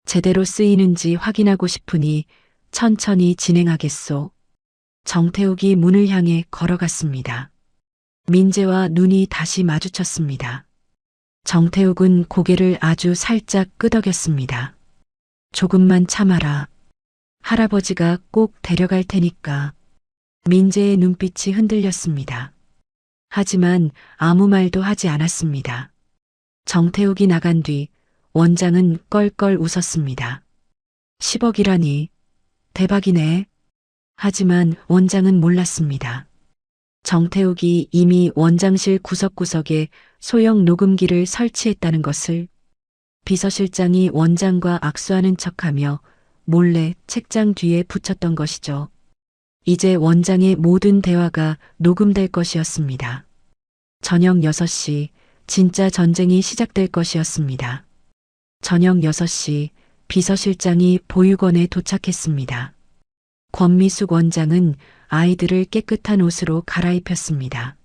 제대로 쓰이는지 확인하고 싶으니 천천히 진행하겠소. 정태욱이 문을 향해 걸어갔습니다. 민재와 눈이 다시 마주쳤습니다. 정태욱은 고개를 아주 살짝 끄덕였습니다. 조금만 참아라. 할아버지가 꼭 데려갈 테니까. 민재의 눈빛이 흔들렸습니다. 하지만 아무 말도 하지 않았습니다. 정태욱이 나간 뒤 원장은 껄껄 웃었습니다. 10억이라니. 대박이네. 하지만 원장은 몰랐습니다. 정태욱이 이미 원장실 구석구석에 소형 녹음기를 설치했다는 것을. 비서실장이 원장과 악수하는 척하며 몰래 책장 뒤에 붙였던 것이죠. 이제 원장의 모든 대화가 녹음될 것이었습니다. 저녁 6시 진짜 전쟁이 시작될 것이었습니다. 저녁 6시 비서실장이 보육원에 도착했습니다. 권미숙 원장은 아이들을 깨끗한 옷으로 갈아입혔습니다.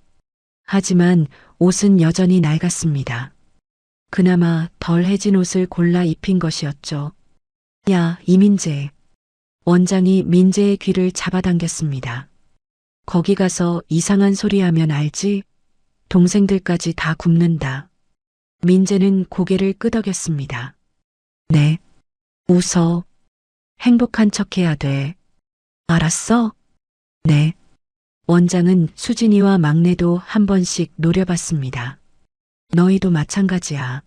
하지만 옷은 여전히 낡았습니다. 그나마 덜 해진 옷을 골라 입힌 것이었죠. 야, 이민재. 원장이 민재의 귀를 잡아당겼습니다. 거기 가서 이상한 소리 하면 알지? 동생들까지 다 굽는다. 민재는 고개를 끄덕였습니다. 네. 웃어. 행복한 척해야 돼. 알았어? 네. 원장은 수진이와 막내도 한 번씩 노려봤습니다. 너희도 마찬가지야.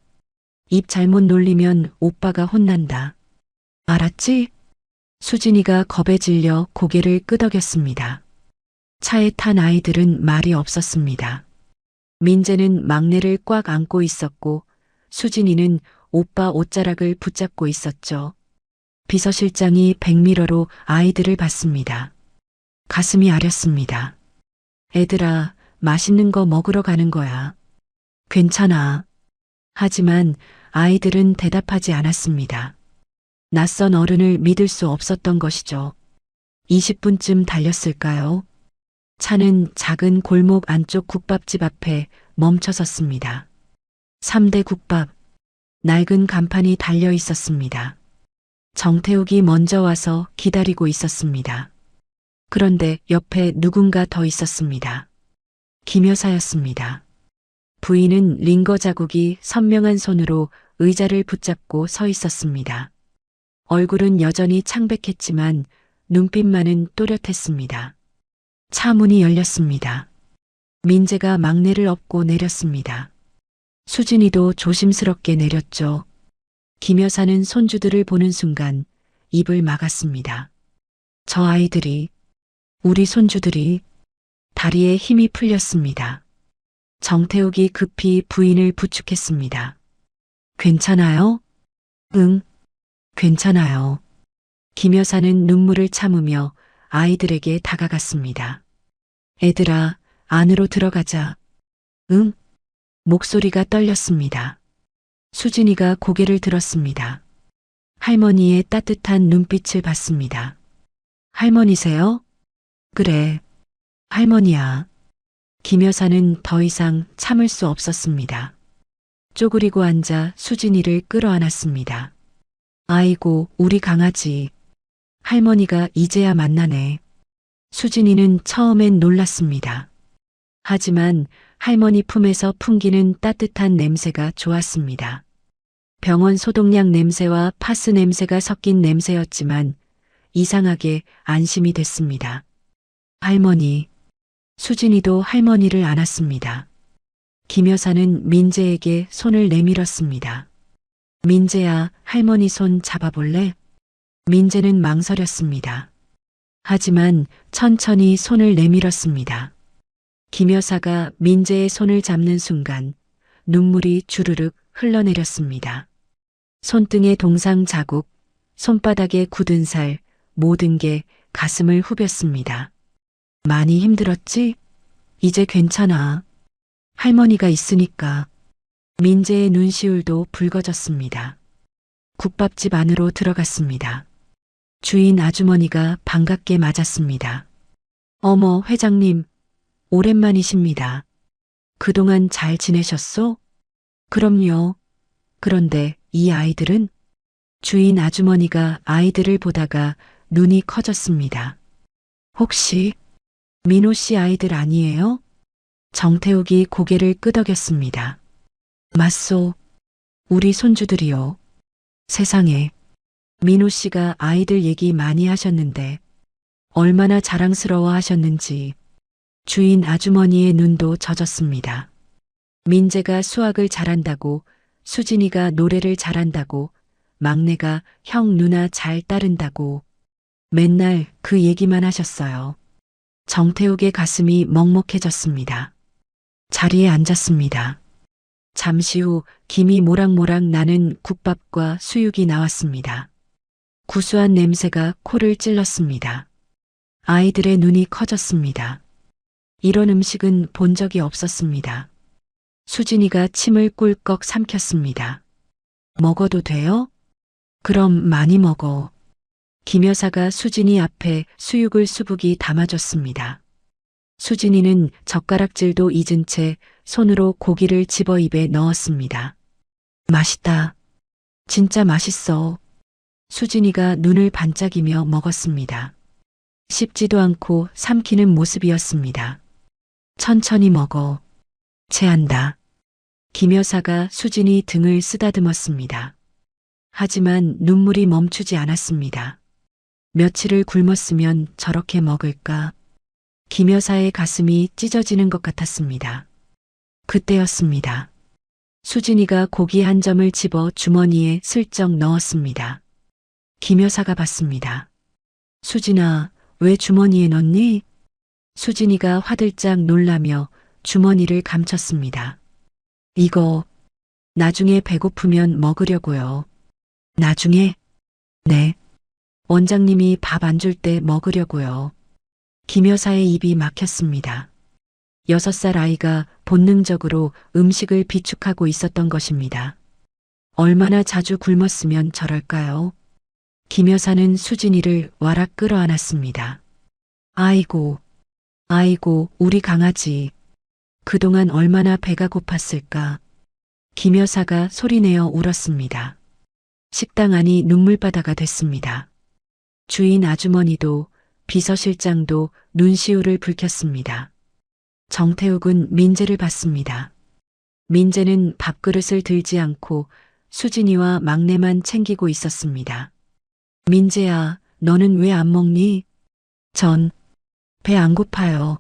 입 잘못 놀리면 오빠가 혼난다. 알았지? 수진이가 겁에 질려 고개를 끄덕였습니다. 차에 탄 아이들은 말이 없었습니다. 민재는 막내를 꽉 안고 있었고 수진이는 오빠 옷자락을 붙잡고 있었죠. 비서실장이 백미러로 아이들을 봤습니다. 가슴이 아렸습니다. 애들아, 맛있는 거 먹으러 가는 거야. 괜찮아. 하지만 아이들은 대답하지 않았습니다. 낯선 어른을 믿을 수 없었던 것이죠. 20분쯤 달렸을까요? 차는 작은 골목 안쪽 국밥집 앞에 멈춰 섰습니다. 3대 국밥. 낡은 간판이 달려 있었습니다. 정태욱이 먼저 와서 기다리고 있었습니다. 그런데 옆에 누군가 더 있었습니다. 김 여사였습니다. 부인은 링거 자국이 선명한 손으로 의자를 붙잡고 서 있었습니다. 얼굴은 여전히 창백했지만 눈빛만은 또렷했습니다. 차 문이 열렸습니다. 민재가 막내를 업고 내렸습니다. 수진이도 조심스럽게 내렸죠. 김 여사는 손주들을 보는 순간 입을 막았습니다. 저 아이들이, 우리 손주들이. 다리에 힘이 풀렸습니다. 정태욱이 급히 부인을 부축했습니다. 괜찮아요? 응, 괜찮아요. 김 여사는 눈물을 참으며 아이들에게 다가갔습니다. 애들아, 안으로 들어가자. 응? 목소리가 떨렸습니다. 수진이가 고개를 들었습니다. 할머니의 따뜻한 눈빛을 봤습니다. 할머니세요? 그래, 할머니야. 김 여사는 더 이상 참을 수 없었습니다. 쪼그리고 앉아 수진이를 끌어안았습니다. 아이고, 우리 강아지. 할머니가 이제야 만나네. 수진이는 처음엔 놀랐습니다. 하지만 할머니 품에서 풍기는 따뜻한 냄새가 좋았습니다. 병원 소독약 냄새와 파스 냄새가 섞인 냄새였지만 이상하게 안심이 됐습니다. 할머니. 수진이도 할머니를 안았습니다. 김 여사는 민재에게 손을 내밀었습니다. 민재야, 할머니 손 잡아볼래? 민재는 망설였습니다. 하지만 천천히 손을 내밀었습니다. 김 여사가 민재의 손을 잡는 순간 눈물이 주르륵 흘러내렸습니다. 손등의 동상 자국, 손바닥에 굳은 살, 모든 게 가슴을 후볐습니다. 많이 힘들었지? 이제 괜찮아. 할머니가 있으니까. 민재의 눈시울도 붉어졌습니다. 국밥집 안으로 들어갔습니다. 주인 아주머니가 반갑게 맞았습니다. 어머, 회장님, 오랜만이십니다. 그동안 잘 지내셨소? 그럼요. 그런데 이 아이들은? 주인 아주머니가 아이들을 보다가 눈이 커졌습니다. 혹시 민호 씨 아이들 아니에요? 정태욱이 고개를 끄덕였습니다. 맞소. 우리 손주들이요. 세상에. 민호 씨가 아이들 얘기 많이 하셨는데 얼마나 자랑스러워 하셨는지. 주인 아주머니의 눈도 젖었습니다. 민재가 수학을 잘한다고, 수진이가 노래를 잘한다고, 막내가 형 누나 잘 따른다고 맨날 그 얘기만 하셨어요. 정태욱의 가슴이 먹먹해졌습니다. 자리에 앉았습니다. 잠시 후 김이 모락모락 나는 국밥과 수육이 나왔습니다. 구수한 냄새가 코를 찔렀습니다. 아이들의 눈이 커졌습니다. 이런 음식은 본 적이 없었습니다. 수진이가 침을 꿀꺽 삼켰습니다. 먹어도 돼요? 그럼 많이 먹어. 김 여사가 수진이 앞에 수육을 수북이 담아줬습니다. 수진이는 젓가락질도 잊은 채 손으로 고기를 집어 입에 넣었습니다. 맛있다. 진짜 맛있어. 수진이가 눈을 반짝이며 먹었습니다. 씹지도 않고 삼키는 모습이었습니다. 천천히 먹어. 체한다. 김 여사가 수진이 등을 쓰다듬었습니다. 하지만 눈물이 멈추지 않았습니다. 며칠을 굶었으면 저렇게 먹을까? 김 여사의 가슴이 찢어지는 것 같았습니다. 그때였습니다. 수진이가 고기 한 점을 집어 주머니에 슬쩍 넣었습니다. 김 여사가 봤습니다. 수진아, 왜 주머니에 넣니? 수진이가 화들짝 놀라며 주머니를 감췄습니다. 이거 나중에 배고프면 먹으려고요. 나중에? 네. 원장님이 밥 안 줄 때 먹으려고요. 김 여사의 입이 막혔습니다. 6살 아이가 본능적으로 음식을 비축하고 있었던 것입니다. 얼마나 자주 굶었으면 저럴까요? 김 여사는 수진이를 와락 끌어안았습니다. 아이고, 아이고, 우리 강아지. 그동안 얼마나 배가 고팠을까. 김 여사가 소리내어 울었습니다. 식당 안이 눈물바다가 됐습니다. 주인 아주머니도 비서실장도 눈시울을 붉혔습니다. 정태욱은 민재를 봤습니다. 민재는 밥그릇을 들지 않고 수진이와 막내만 챙기고 있었습니다. 민재야, 너는 왜 안 먹니? 전 배 안 고파요.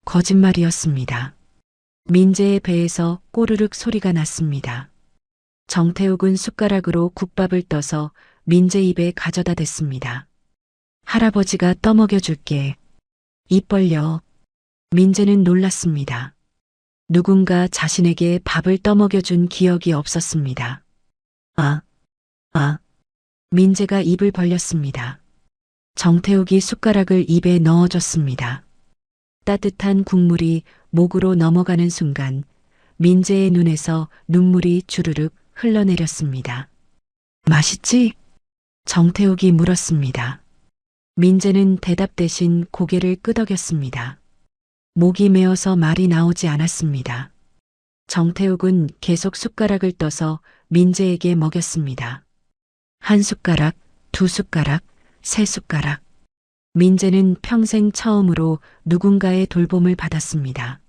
거짓말이었습니다. 민재의 배에서 꼬르륵 소리가 났습니다. 정태욱은 숟가락으로 국밥을 떠서 민재 입에 가져다 댔습니다. 할아버지가 떠먹여 줄게. 입 벌려. 민재는 놀랐습니다. 누군가 자신에게 밥을 떠먹여 준 기억이 없었습니다. 민재가 입을 벌렸습니다. 정태욱이 숟가락을 입에 넣어줬습니다. 따뜻한 국물이 목으로 넘어가는 순간 민재의 눈에서 눈물이 주르륵 흘러내렸습니다. 맛있지? 정태욱이 물었습니다. 민재는 대답 대신 고개를 끄덕였습니다. 목이 메어서 말이 나오지 않았습니다. 정태욱은 계속 숟가락을 떠서 민재에게 먹였습니다. 한 숟가락, 두 숟가락, 세 숟가락. 민재는 평생 처음으로 누군가의 돌봄을 받았습니다.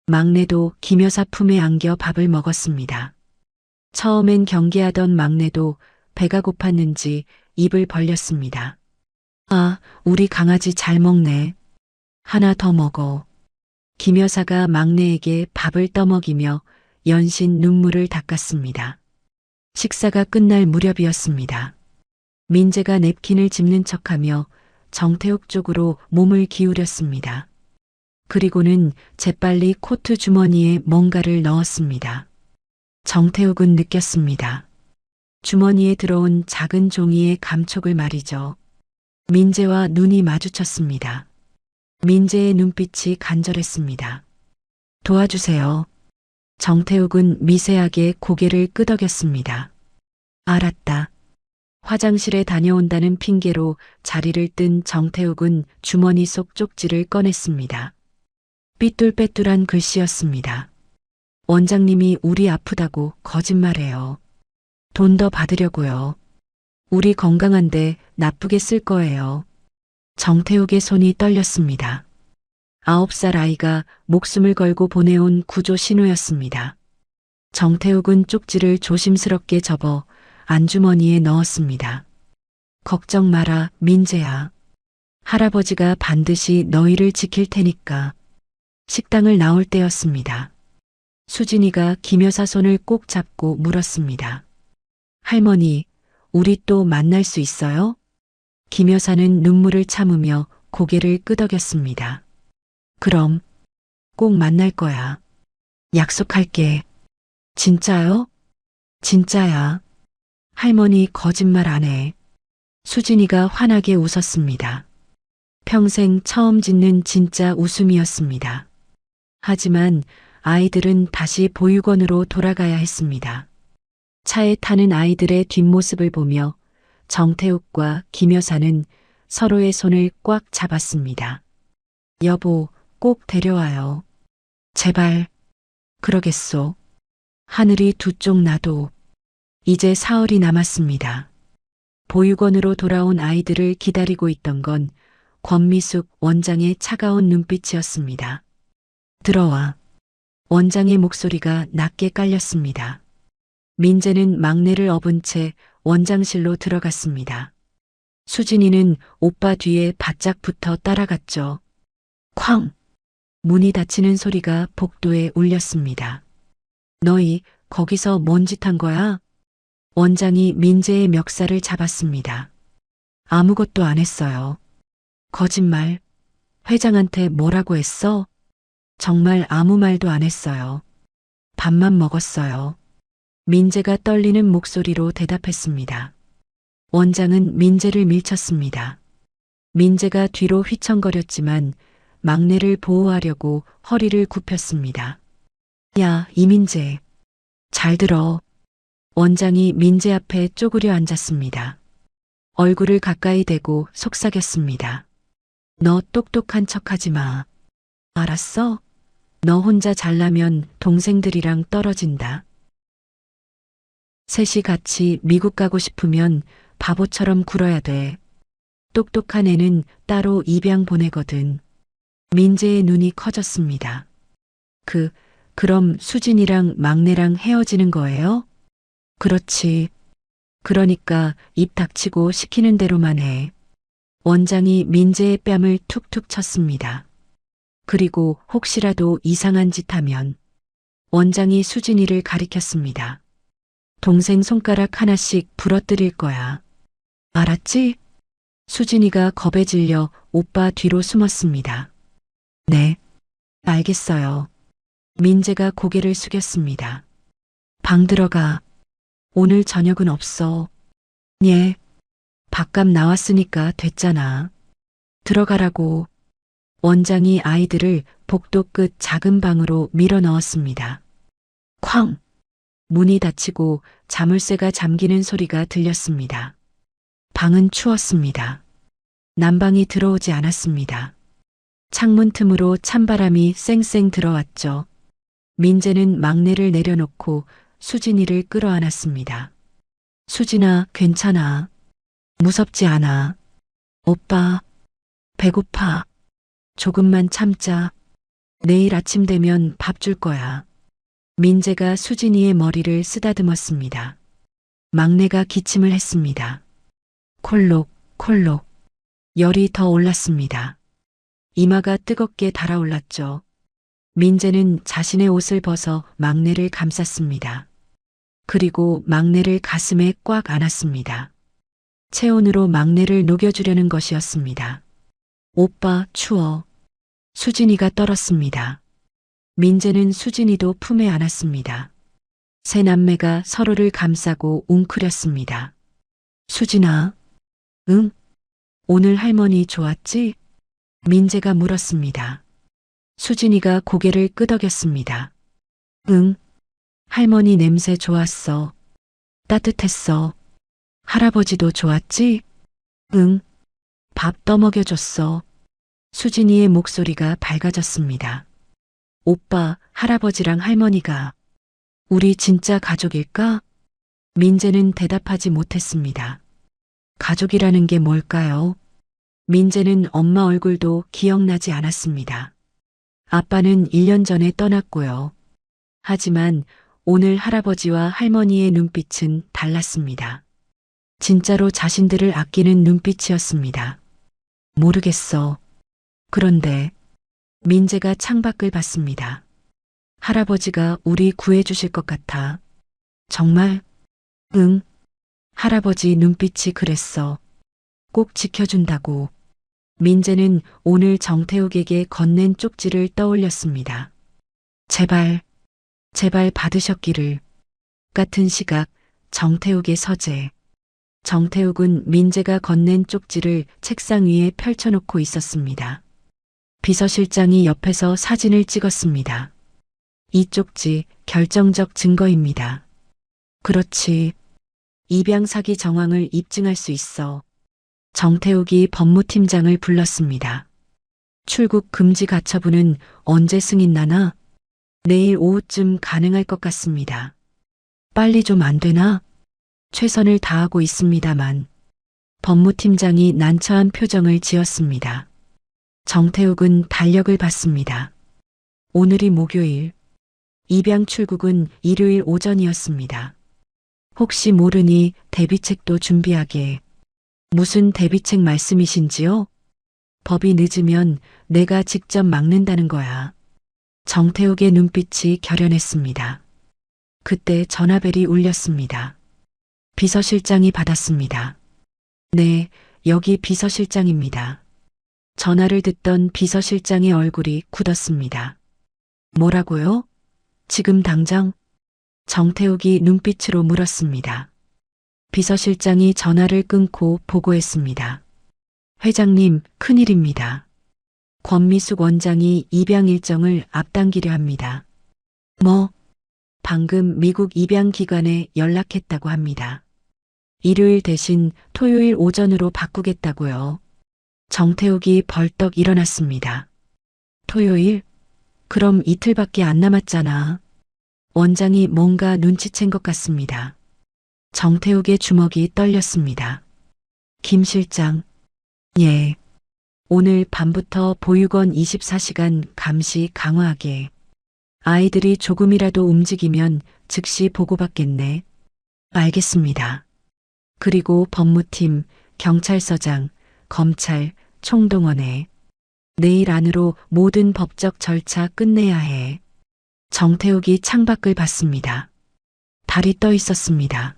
막내도 김 여사 품에 안겨 밥을 먹었습니다. 처음엔 경계하던 막내도 배가 고팠는지 입을 벌렸습니다. 우리 강아지 잘 먹네. 하나 더 먹어. 김 여사가 막내에게 밥을 떠먹이며 연신 눈물을 닦았습니다. 식사가 끝날 무렵이었습니다. 민재가 냅킨을 집는 척하며 정태욱 쪽으로 몸을 기울였습니다. 그리고는 재빨리 코트 주머니에 뭔가를 넣었습니다. 정태욱은 느꼈습니다. 주머니에 들어온 작은 종이의 감촉을 말이죠. 민재와 눈이 마주쳤습니다. 민재의 눈빛이 간절했습니다. 도와주세요. 정태욱은 미세하게 고개를 끄덕였습니다. 알았다. 화장실에 다녀온다는 핑계로 자리를 뜬 정태욱은 주머니 속 쪽지를 꺼냈습니다. 삐뚤빼뚤한 글씨였습니다. 원장님이 우리 아프다고 거짓말해요. 돈 더 받으려고요. 우리 건강한데 나쁘게 쓸 거예요. 정태욱의 손이 떨렸습니다. 9살 아이가 목숨을 걸고 보내온 구조 신호였습니다. 정태욱은 쪽지를 조심스럽게 접어 안주머니에 넣었습니다. 걱정 마라, 민재야. 할아버지가 반드시 너희를 지킬 테니까. 식당을 나올 때였습니다. 수진이가 김 여사 손을 꼭 잡고 물었습니다. 할머니, 우리 또 만날 수 있어요? 김 여사는 눈물을 참으며 고개를 끄덕였습니다. 그럼 꼭 만날 거야. 약속할게. 진짜요? 진짜야. 할머니 거짓말 안 해. 수진이가 환하게 웃었습니다. 평생 처음 짓는 진짜 웃음이었습니다. 하지만 아이들은 다시 보육원으로 돌아가야 했습니다. 차에 타는 아이들의 뒷모습을 보며 정태욱과 김 여사는 서로의 손을 꽉 잡았습니다. 여보, 꼭 데려와요. 제발. 그러겠소. 하늘이 두 쪽 나도. 이제 사흘이 남았습니다. 보육원으로 돌아온 아이들을 기다리고 있던 건 권미숙 원장의 차가운 눈빛이었습니다. 들어와. 원장의 목소리가 낮게 깔렸습니다. 민재는 막내를 업은 채 원장실로 들어갔습니다. 수진이는 오빠 뒤에 바짝 붙어 따라갔죠. 쾅! 문이 닫히는 소리가 복도에 울렸습니다. 너희 거기서 뭔 짓 한 거야? 원장이 민재의 멱살을 잡았습니다. 아무것도 안 했어요. 거짓말. 회장한테 뭐라고 했어? 정말 아무 말도 안 했어요. 밥만 먹었어요. 민재가 떨리는 목소리로 대답했습니다. 원장은 민재를 밀쳤습니다. 민재가 뒤로 휘청거렸지만 막내를 보호하려고 허리를 굽혔습니다. 야, 이민재. 잘 들어. 원장이 민재 앞에 쪼그려 앉았습니다. 얼굴을 가까이 대고 속삭였습니다. 너 똑똑한 척하지 마. 알았어? 너 혼자 잘나면 동생들이랑 떨어진다. 셋이 같이 미국 가고 싶으면 바보처럼 굴어야 돼. 똑똑한 애는 따로 입양 보내거든. 민재의 눈이 커졌습니다. 그럼 수진이랑 막내랑 헤어지는 거예요? 그렇지. 그러니까 입 닥치고 시키는 대로만 해. 원장이 민재의 뺨을 툭툭 쳤습니다. 그리고 혹시라도 이상한 짓 하면 원장이 수진이를 가리켰습니다. 동생 손가락 하나씩 부러뜨릴 거야. 알았지? 수진이가 겁에 질려 오빠 뒤로 숨었습니다. 네, 알겠어요. 민재가 고개를 숙였습니다. 방 들어가. 오늘 저녁은 없어. 예. 밥값 나왔으니까 됐잖아. 들어가라고. 원장이 아이들을 복도 끝 작은 방으로 밀어 넣었습니다. 쾅! 문이 닫히고 자물쇠가 잠기는 소리가 들렸습니다. 방은 추웠습니다. 난방이 들어오지 않았습니다. 창문 틈으로 찬바람이 쌩쌩 들어왔죠. 민재는 막내를 내려놓고 수진이를 끌어안았습니다. 수진아, 괜찮아. 무섭지 않아. 오빠, 배고파. 조금만 참자. 내일 아침 되면 밥 줄 거야. 민재가 수진이의 머리를 쓰다듬었습니다. 막내가 기침을 했습니다. 콜록, 콜록. 열이 더 올랐습니다. 이마가 뜨겁게 달아올랐죠. 민재는 자신의 옷을 벗어 막내를 감쌌습니다. 그리고 막내를 가슴에 꽉 안았습니다. 체온으로 막내를 녹여주려는 것이었습니다. 오빠, 추워. 수진이가 떨었습니다. 민재는 수진이도 품에 안았습니다. 세 남매가 서로를 감싸고 웅크렸습니다. 수진아, 응? 오늘 할머니 좋았지? 민재가 물었습니다. 수진이가 고개를 끄덕였습니다. 응, 할머니 냄새 좋았어. 따뜻했어. 할아버지도 좋았지? 응, 밥 떠먹여줬어. 수진이의 목소리가 밝아졌습니다. 오빠, 할아버지랑 할머니가 우리 진짜 가족일까? 민재는 대답하지 못했습니다. 가족이라는 게 뭘까요? 민재는 엄마 얼굴도 기억나지 않았습니다. 아빠는 1년 전에 떠났고요. 하지만 오늘 할아버지와 할머니의 눈빛은 달랐습니다. 진짜로 자신들을 아끼는 눈빛이었습니다. 모르겠어. 그런데 민재가 창밖을 봤습니다. 할아버지가 우리 구해주실 것 같아. 정말? 응. 할아버지 눈빛이 그랬어. 꼭 지켜준다고. 민재는 오늘 정태욱에게 건넨 쪽지를 떠올렸습니다. 제발, 제발 받으셨기를. 같은 시각 정태욱의 서재. 정태욱은 민재가 건넨 쪽지를 책상 위에 펼쳐놓고 있었습니다. 비서실장이 옆에서 사진을 찍었습니다. 이 쪽지 결정적 증거입니다. 그렇지. 입양 사기 정황을 입증할 수 있어. 정태욱이 법무팀장을 불렀습니다. 출국 금지 가처분은 언제 승인나나? 내일 오후쯤 가능할 것 같습니다. 빨리 좀 안 되나? 최선을 다하고 있습니다만. 법무팀장이 난처한 표정을 지었습니다. 정태욱은 달력을 봤습니다. 오늘이 목요일, 입양 출국은 일요일 오전이었습니다. 혹시 모르니 대비책도 준비하게. 무슨 대비책 말씀이신지요? 법이 늦으면 내가 직접 막는다는 거야. 정태욱의 눈빛이 결연했습니다. 그때 전화벨이 울렸습니다. 비서실장이 받았습니다. 네, 여기 비서실장입니다. 전화를 듣던 비서실장의 얼굴이 굳었습니다. 뭐라고요? 지금 당장? 정태욱이 눈빛으로 물었습니다. 비서실장이 전화를 끊고 보고했습니다. 회장님, 큰일입니다. 권미숙 원장이 입양 일정을 앞당기려 합니다. 뭐? 방금 미국 입양 기관에 연락했다고 합니다. 일요일 대신 토요일 오전으로 바꾸겠다고요. 정태욱이 벌떡 일어났습니다. 토요일? 그럼 이틀밖에 안 남았잖아. 원장이 뭔가 눈치챈 것 같습니다. 정태욱의 주먹이 떨렸습니다. 김 실장. 예. 오늘 밤부터 보육원 24시간 감시 강화하게. 아이들이 조금이라도 움직이면 즉시 보고받겠네. 알겠습니다. 그리고 법무팀, 경찰서장, 검찰, 총동원회. 내일 안으로 모든 법적 절차 끝내야 해. 정태욱이 창밖을 봤습니다. 달이 떠 있었습니다.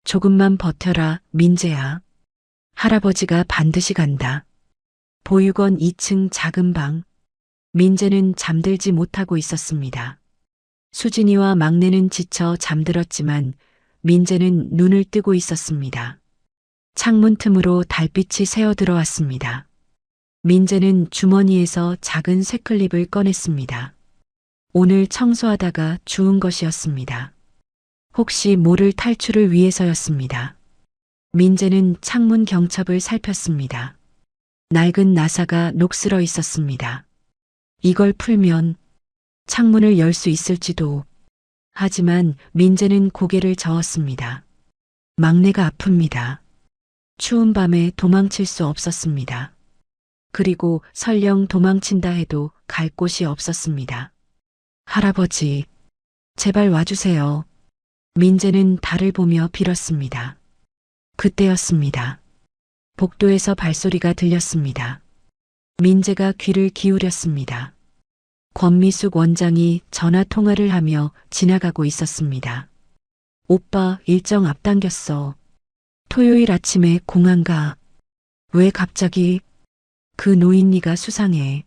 조금만 버텨라, 민재야. 할아버지가 반드시 간다. 보육원 2층 작은 방. 민재는 잠들지 못하고 있었습니다. 수진이와 막내는 지쳐 잠들었지만 민재는 눈을 뜨고 있었습니다. 창문 틈으로 달빛이 새어 들어왔습니다. 민재는 주머니에서 작은 쇠클립을 꺼냈습니다. 오늘 청소하다가 주운 것이었습니다. 혹시 모를 탈출을 위해서였습니다. 민재는 창문 경첩을 살폈습니다. 낡은 나사가 녹슬어 있었습니다. 이걸 풀면 창문을 열 수 있을지도. 하지만 민재는 고개를 저었습니다. 막내가 아픕니다. 추운 밤에 도망칠 수 없었습니다. 그리고 설령 도망친다 해도 갈 곳이 없었습니다. 할아버지, 제발 와주세요. 민재는 달을 보며 빌었습니다. 그때였습니다. 복도에서 발소리가 들렸습니다. 민재가 귀를 기울였습니다. 권미숙 원장이 전화 통화를 하며 지나가고 있었습니다. 오빠 일정 앞당겼어. 토요일 아침에 공항 가. 왜 갑자기? 그 노인네가 수상해.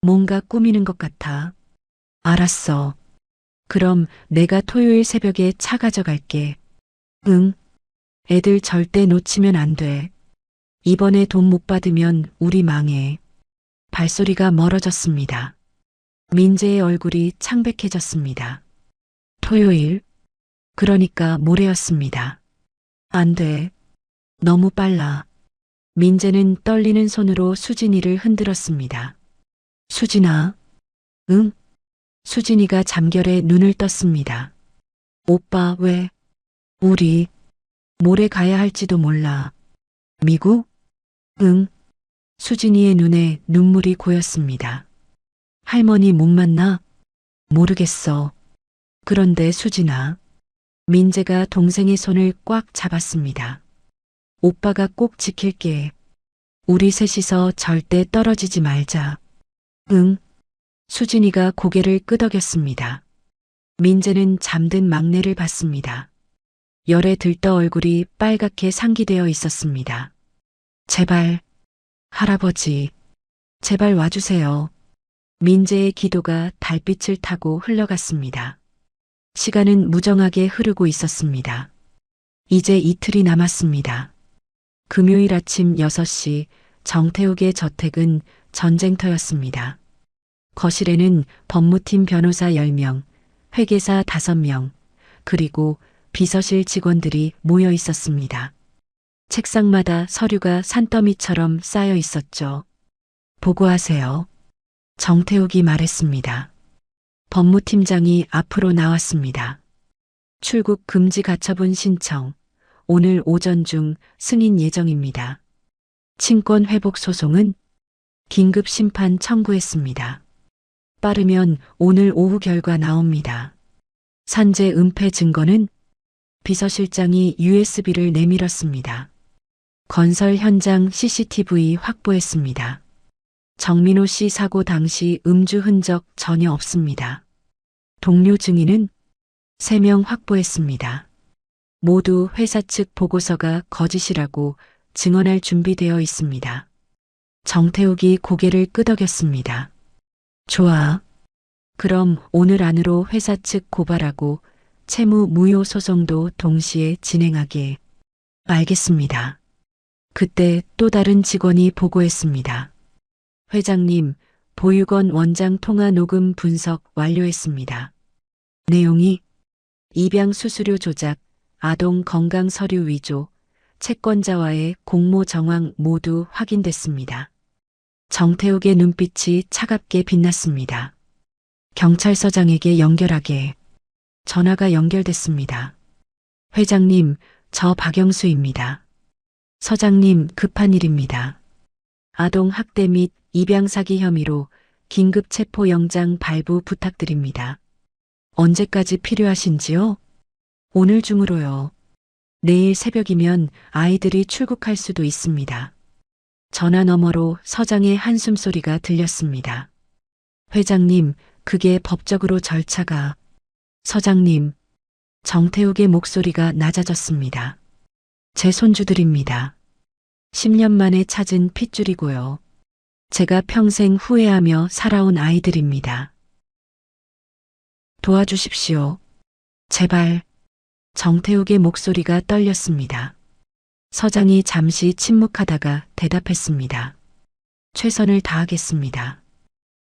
뭔가 꾸미는 것 같아. 알았어. 그럼 내가 토요일 새벽에 차 가져갈게. 응. 애들 절대 놓치면 안 돼. 이번에 돈 못 받으면 우리 망해. 발소리가 멀어졌습니다. 민재의 얼굴이 창백해졌습니다. 토요일? 그러니까 모레였습니다. 안 돼. 너무 빨라. 민재는 떨리는 손으로 수진이를 흔들었습니다. 수진아. 응? 수진이가 잠결에 눈을 떴습니다. 오빠 왜? 우리 모레 가야 할지도 몰라. 미국? 응. 수진이의 눈에 눈물이 고였습니다. 할머니 못 만나? 모르겠어. 그런데 수진아. 민재가 동생의 손을 꽉 잡았습니다. 오빠가 꼭 지킬게. 우리 셋이서 절대 떨어지지 말자. 응. 수진이가 고개를 끄덕였습니다. 민재는 잠든 막내를 봤습니다. 열에 들떠 얼굴이 빨갛게 상기되어 있었습니다. 제발, 할아버지, 제발 와주세요. 민재의 기도가 달빛을 타고 흘러갔습니다. 시간은 무정하게 흐르고 있었습니다. 이제 이틀이 남았습니다. 금요일 아침 6시 정태욱의 저택은 전쟁터였습니다. 거실에는 법무팀 변호사 10명, 회계사 5명, 그리고 비서실 직원들이 모여 있었습니다. 책상마다 서류가 산더미처럼 쌓여 있었죠. 보고하세요. 정태욱이 말했습니다. 법무팀장이 앞으로 나왔습니다. 출국 금지 가처분 신청. 오늘 오전 중 승인 예정입니다. 친권 회복 소송은 긴급 심판 청구했습니다. 빠르면 오늘 오후 결과 나옵니다. 산재 은폐 증거는 비서실장이 USB를 내밀었습니다. 건설 현장 CCTV 확보했습니다. 정민호 씨 사고 당시 음주 흔적 전혀 없습니다. 동료 증인은 3명 확보했습니다. 모두 회사 측 보고서가 거짓이라고 증언할 준비되어 있습니다. 정태욱이 고개를 끄덕였습니다. 좋아. 그럼 오늘 안으로 회사 측 고발하고 채무 무효 소송도 동시에 진행하게. 알겠습니다. 그때 또 다른 직원이 보고했습니다. 회장님, 보육원 원장 통화 녹음 분석 완료했습니다. 내용이 입양 수수료 조작, 아동 건강 서류 위조, 채권자와의 공모 정황 모두 확인됐습니다. 정태욱의 눈빛이 차갑게 빛났습니다. 경찰서장에게 연결하게. 전화가 연결됐습니다. 회장님, 저 박영수입니다. 서장님, 급한 일입니다. 아동 학대 및 입양 사기 혐의로 긴급 체포 영장 발부 부탁드립니다. 언제까지 필요하신지요? 오늘 중으로요. 내일 새벽이면 아이들이 출국할 수도 있습니다. 전화 너머로 서장의 한숨소리가 들렸습니다. 회장님, 그게 법적으로 절차가... 서장님, 정태욱의 목소리가 낮아졌습니다. 제 손주들입니다. 10년 만에 찾은 핏줄이고요. 제가 평생 후회하며 살아온 아이들입니다. 도와주십시오. 제발. 정태욱의 목소리가 떨렸습니다. 서장이 잠시 침묵하다가 대답했습니다. 최선을 다하겠습니다.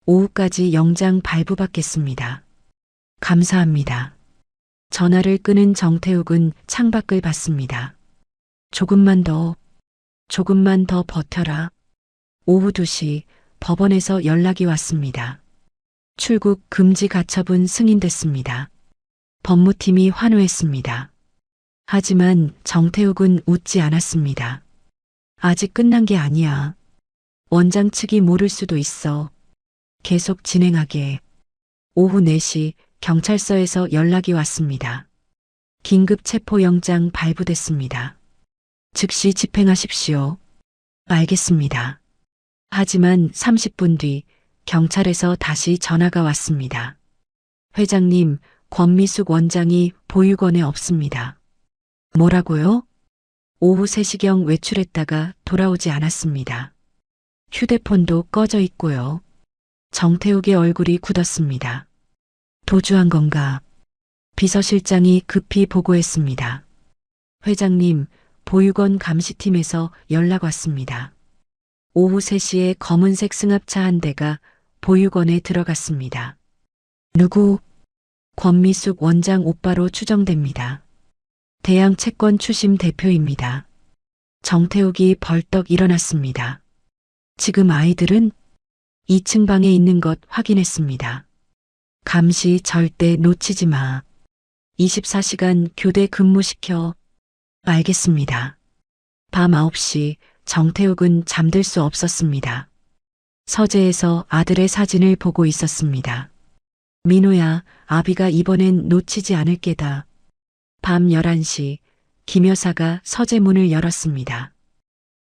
오후까지 영장 발부받겠습니다. 감사합니다. 전화를 끊은 정태욱은 창밖을 봤습니다. 조금만 더 버텨라. 오후 2시 법원에서 연락이 왔습니다. 출국 금지 가처분 승인됐습니다. 법무팀이 환호했습니다. 하지만 정태욱은 웃지 않았습니다. 아직 끝난 게 아니야. 원장 측이 모를 수도 있어. 계속 진행하게. 오후 4시 경찰서에서 연락이 왔습니다. 긴급 체포영장 발부됐습니다. 즉시 집행하십시오. 알겠습니다. 하지만 30분 뒤 경찰에서 다시 전화가 왔습니다. 회장님, 권미숙 원장이 보육원에 없습니다. 뭐라고요? 오후 3시경 외출했다가 돌아오지 않았습니다. 휴대폰도 꺼져 있고요. 정태욱의 얼굴이 굳었습니다. 도주한 건가? 비서실장이 급히 보고했습니다. 회장님, 보육원 감시팀에서 연락 왔습니다. 오후 3시에 검은색 승합차 한 대가 보육원에 들어갔습니다. 누구? 권미숙 원장 오빠로 추정됩니다. 대양 채권 추심 대표입니다. 정태욱이 벌떡 일어났습니다. 지금 아이들은 2층 방에 있는 것 확인했습니다. 감시 절대 놓치지 마. 24시간 교대 근무시켜. 알겠습니다. 밤 9시 정태욱은 잠들 수 없었습니다. 서재에서 아들의 사진을 보고 있었습니다. 민호야, 아비가 이번엔 놓치지 않을 게다. 밤 11시 김 여사가 서재 문을 열었습니다.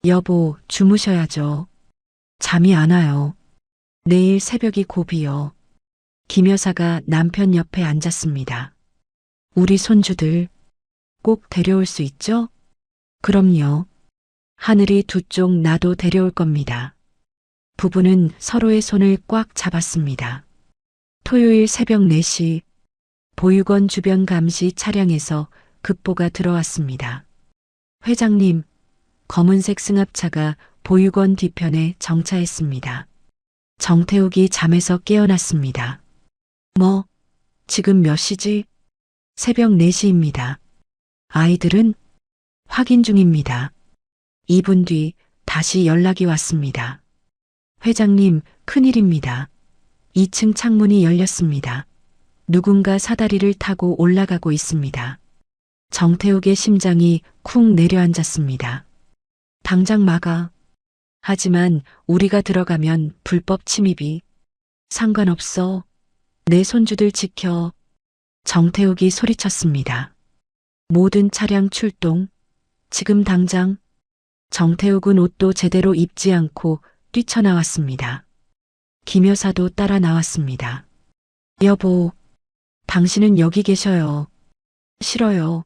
여보, 주무셔야죠. 잠이 안 와요. 내일 새벽이 고비요. 김 여사가 남편 옆에 앉았습니다. 우리 손주들 꼭 데려올 수 있죠? 그럼요. 하늘이 두 쪽 나도 데려올 겁니다. 부부는 서로의 손을 꽉 잡았습니다. 토요일 새벽 4시 보육원 주변 감시 차량에서 급보가 들어왔습니다. 회장님, 검은색 승합차가 보육원 뒤편에 정차했습니다. 정태욱이 잠에서 깨어났습니다. 뭐, 지금 몇 시지? 새벽 4시입니다. 아이들은? 확인 중입니다. 2분 뒤 다시 연락이 왔습니다. 회장님, 큰일입니다. 2층 창문이 열렸습니다. 누군가 사다리를 타고 올라가고 있습니다. 정태욱의 심장이 쿵 내려앉았습니다. 당장 막아. 하지만 우리가 들어가면 불법 침입이. 상관없어. 내 손주들 지켜. 정태욱이 소리쳤습니다. 모든 차량 출동. 지금 당장. 정태욱은 옷도 제대로 입지 않고 뛰쳐나왔습니다. 김 여사도 따라 나왔습니다. 여보, 당신은 여기 계셔요. 싫어요.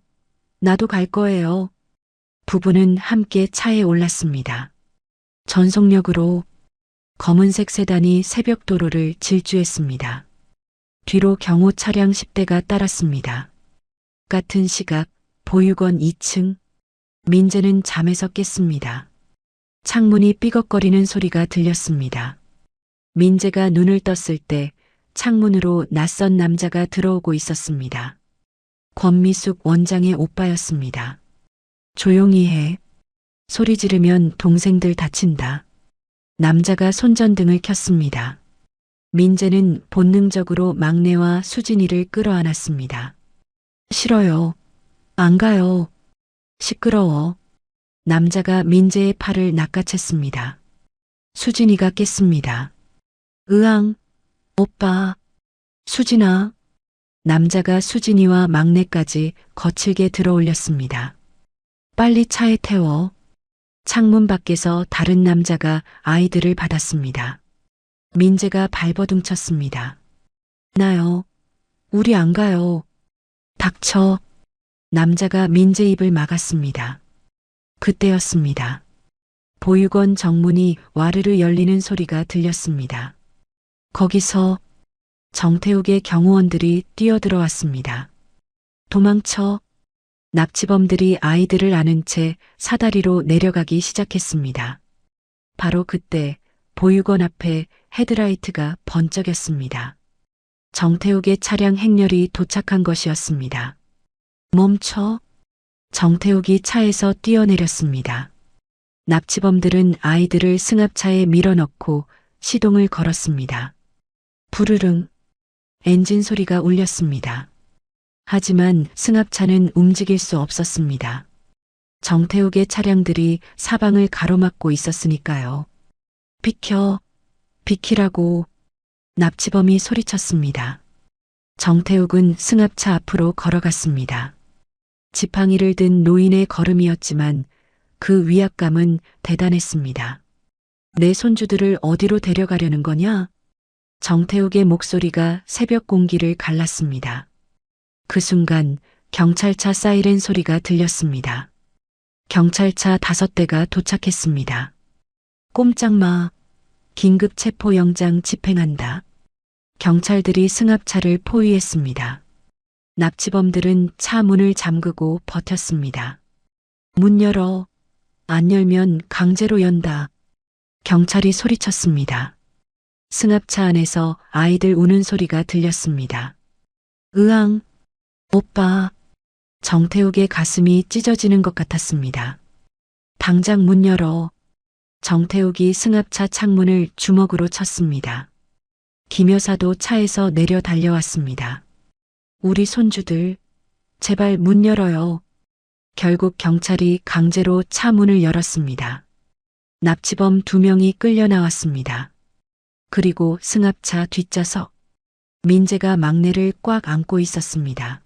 나도 갈 거예요. 부부는 함께 차에 올랐습니다. 전속력으로 검은색 세단이 새벽 도로를 질주했습니다. 뒤로 경호 차량 10대가 따랐습니다. 같은 시각 보육원 2층 민재는 잠에서 깼습니다. 창문이 삐걱거리는 소리가 들렸습니다. 민재가 눈을 떴을 때 창문으로 낯선 남자가 들어오고 있었습니다. 권미숙 원장의 오빠였습니다. 조용히 해. 소리 지르면 동생들 다친다. 남자가 손전등을 켰습니다. 민재는 본능적으로 막내와 수진이를 끌어안았습니다. 싫어요. 안 가요. 시끄러워. 남자가 민재의 팔을 낚아챘습니다. 수진이가 깼습니다. 으앙, 오빠, 수진아. 남자가 수진이와 막내까지 거칠게 들어올렸습니다. 빨리 차에 태워. 창문 밖에서 다른 남자가 아이들을 받았습니다. 민재가 발버둥쳤습니다. 나요. 우리 안 가요. 닥쳐. 남자가 민재 입을 막았습니다. 그때였습니다. 보육원 정문이 와르르 열리는 소리가 들렸습니다. 거기서 정태욱의 경호원들이 뛰어들어왔습니다. 도망쳐. 납치범들이 아이들을 안은 채 사다리로 내려가기 시작했습니다. 바로 그때 보육원 앞에 헤드라이트가 번쩍였습니다. 정태욱의 차량 행렬이 도착한 것이었습니다. 멈춰. 정태욱이 차에서 뛰어내렸습니다. 납치범들은 아이들을 승합차에 밀어넣고 시동을 걸었습니다. 부르릉. 엔진 소리가 울렸습니다. 하지만 승합차는 움직일 수 없었습니다. 정태욱의 차량들이 사방을 가로막고 있었으니까요. 비켜. 비키라고. 납치범이 소리쳤습니다. 정태욱은 승합차 앞으로 걸어갔습니다. 지팡이를 든 노인의 걸음이었지만 그 위압감은 대단했습니다. 내 손주들을 어디로 데려가려는 거냐? 정태욱의 목소리가 새벽 공기를 갈랐습니다. 그 순간 경찰차 사이렌 소리가 들렸습니다. 경찰차 5대가 도착했습니다. 꼼짝 마. 긴급 체포 영장 집행한다. 경찰들이 승합차를 포위했습니다. 납치범들은 차 문을 잠그고 버텼습니다. 문 열어. 안 열면 강제로 연다. 경찰이 소리쳤습니다. 승합차 안에서 아이들 우는 소리가 들렸습니다. 으앙. 오빠. 정태욱의 가슴이 찢어지는 것 같았습니다. 당장 문 열어. 정태욱이 승합차 창문을 주먹으로 쳤습니다. 김 여사도 차에서 내려 달려왔습니다. 우리 손주들, 제발 문 열어요. 결국 경찰이 강제로 차 문을 열었습니다. 납치범 2명이 끌려 나왔습니다. 그리고 승합차 뒷좌석. 민재가 막내를 꽉 안고 있었습니다.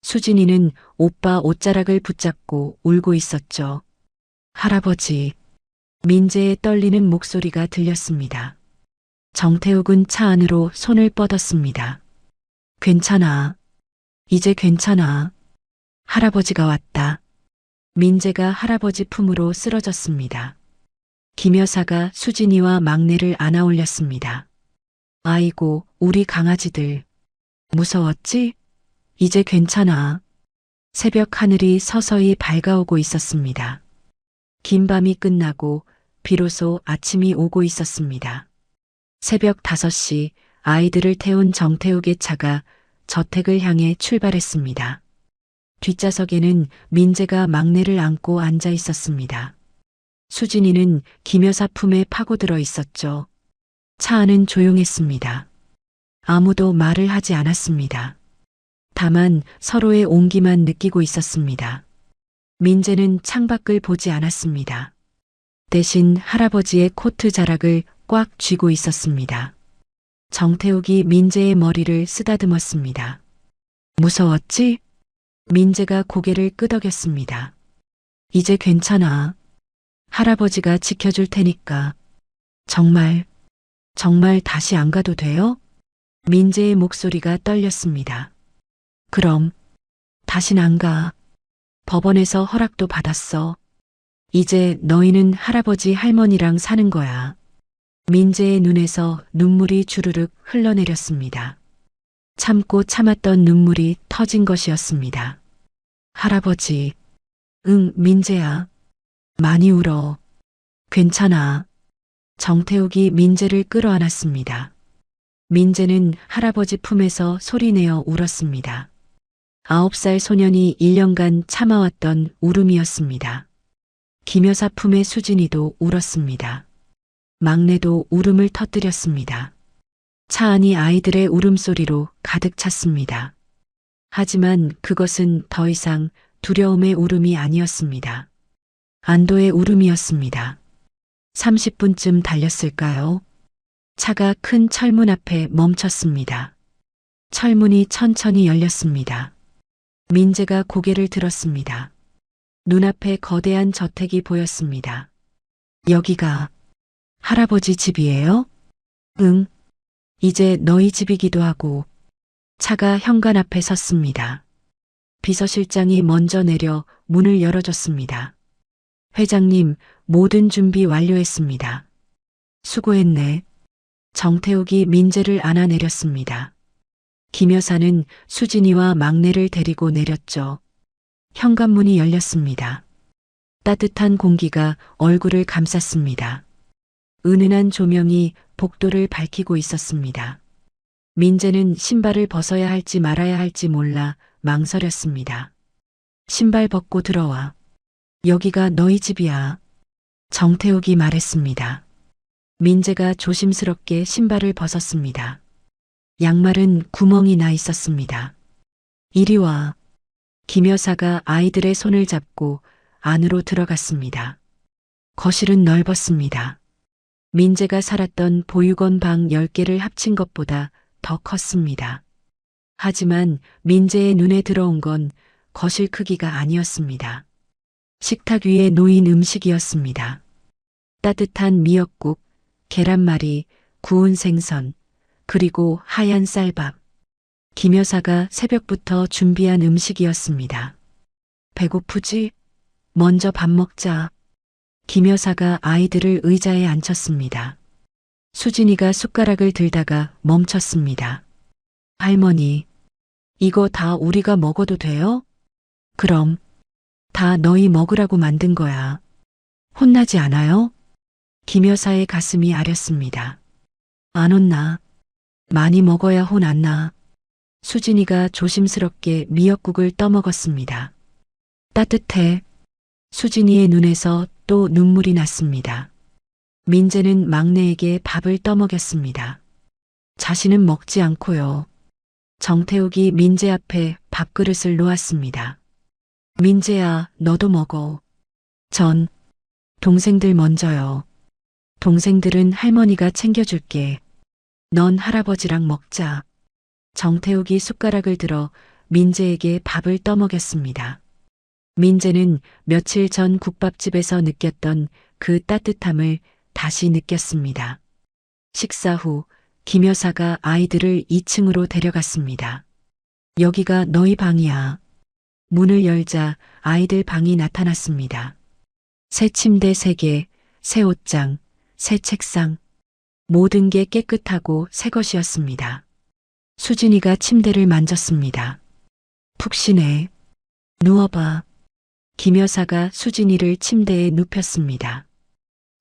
수진이는 오빠 옷자락을 붙잡고 울고 있었죠. 할아버지. 민재의 떨리는 목소리가 들렸습니다. 정태욱은 차 안으로 손을 뻗었습니다. 괜찮아. 이제 괜찮아. 할아버지가 왔다. 민재가 할아버지 품으로 쓰러졌습니다. 김 여사가 수진이와 막내를 안아 올렸습니다. 아이고, 우리 강아지들. 무서웠지? 이제 괜찮아. 새벽 하늘이 서서히 밝아오고 있었습니다. 긴 밤이 끝나고 비로소 아침이 오고 있었습니다. 새벽 5시 아이들을 태운 정태욱의 차가 저택을 향해 출발했습니다. 뒷좌석에는 민재가 막내를 안고 앉아 있었습니다. 수진이는 김 여사 품에 파고들어 있었죠. 차 안은 조용했습니다. 아무도 말을 하지 않았습니다. 다만 서로의 온기만 느끼고 있었습니다. 민재는 창밖을 보지 않았습니다. 대신 할아버지의 코트 자락을 꽉 쥐고 있었습니다. 정태욱이 민재의 머리를 쓰다듬었습니다. 무서웠지? 민재가 고개를 끄덕였습니다. 이제 괜찮아. 할아버지가 지켜줄 테니까. 정말 다시 안 가도 돼요? 민재의 목소리가 떨렸습니다. 그럼 다신 안 가. 법원에서 허락도 받았어. 이제 너희는 할아버지 할머니랑 사는 거야. 민재의 눈에서 눈물이 주르륵 흘러내렸습니다. 참고 참았던 눈물이 터진 것이었습니다. 할아버지. 응, 민재야. 많이 울어. 괜찮아. 정태욱이 민재를 끌어안았습니다. 민재는 할아버지 품에서 소리내어 울었습니다. 9살 소년이 1년간 참아왔던 울음이었습니다. 김 여사 품의 수진이도 울었습니다. 막내도 울음을 터뜨렸습니다. 차 안이 아이들의 울음소리로 가득 찼습니다. 하지만 그것은 더 이상 두려움의 울음이 아니었습니다. 안도의 울음이었습니다. 30분쯤 달렸을까요? 차가 큰 철문 앞에 멈췄습니다. 철문이 천천히 열렸습니다. 민재가 고개를 들었습니다. 눈앞에 거대한 저택이 보였습니다. 여기가 할아버지 집이에요? 응. 이제 너희 집이기도 하고. 차가 현관 앞에 섰습니다. 비서실장이 먼저 내려 문을 열어줬습니다. 회장님, 모든 준비 완료했습니다. 수고했네. 정태욱이 민재를 안아내렸습니다. 김 여사는 수진이와 막내를 데리고 내렸죠. 현관문이 열렸습니다. 따뜻한 공기가 얼굴을 감쌌습니다. 은은한 조명이 복도를 밝히고 있었습니다. 민재는 신발을 벗어야 할지 말아야 할지 몰라 망설였습니다. 신발 벗고 들어와. 여기가 너희 집이야. 정태욱이 말했습니다. 민재가 조심스럽게 신발을 벗었습니다. 양말은 구멍이 나 있었습니다. 이리 와. 김 여사가 아이들의 손을 잡고 안으로 들어갔습니다. 거실은 넓었습니다. 민재가 살았던 보육원 방 10개를 합친 것보다 더 컸습니다. 하지만 민재의 눈에 들어온 건 거실 크기가 아니었습니다. 식탁 위에 놓인 음식이었습니다. 따뜻한 미역국, 계란말이, 구운 생선, 그리고 하얀 쌀밥. 김 여사가 새벽부터 준비한 음식이었습니다. 배고프지? 먼저 밥 먹자. 김 여사가 아이들을 의자에 앉혔습니다. 수진이가 숟가락을 들다가 멈췄습니다. 할머니, 이거 다 우리가 먹어도 돼요? 그럼. 다 너희 먹으라고 만든 거야. 혼나지 않아요? 김 여사의 가슴이 아렸습니다. 안 혼나. 많이 먹어야 혼 안 나. 수진이가 조심스럽게 미역국을 떠먹었습니다. 따뜻해. 수진이의 눈에서 또 눈물이 났습니다. 민재는 막내에게 밥을 떠먹였습니다. 자신은 먹지 않고요. 정태욱이 민재 앞에 밥그릇을 놓았습니다. 민재야, 너도 먹어. 전, 동생들 먼저요. 동생들은 할머니가 챙겨줄게. 넌 할아버지랑 먹자. 정태욱이 숟가락을 들어 민재에게 밥을 떠먹였습니다. 민재는 며칠 전 국밥집에서 느꼈던 그 따뜻함을 다시 느꼈습니다. 식사 후 김 여사가 아이들을 2층으로 데려갔습니다. 여기가 너희 방이야. 문을 열자 아이들 방이 나타났습니다. 새 침대 3개, 새 옷장, 새 책상. 모든 게 깨끗하고 새 것이었습니다. 수진이가 침대를 만졌습니다. 푹신해. 누워봐. 김 여사가 수진이를 침대에 눕혔습니다.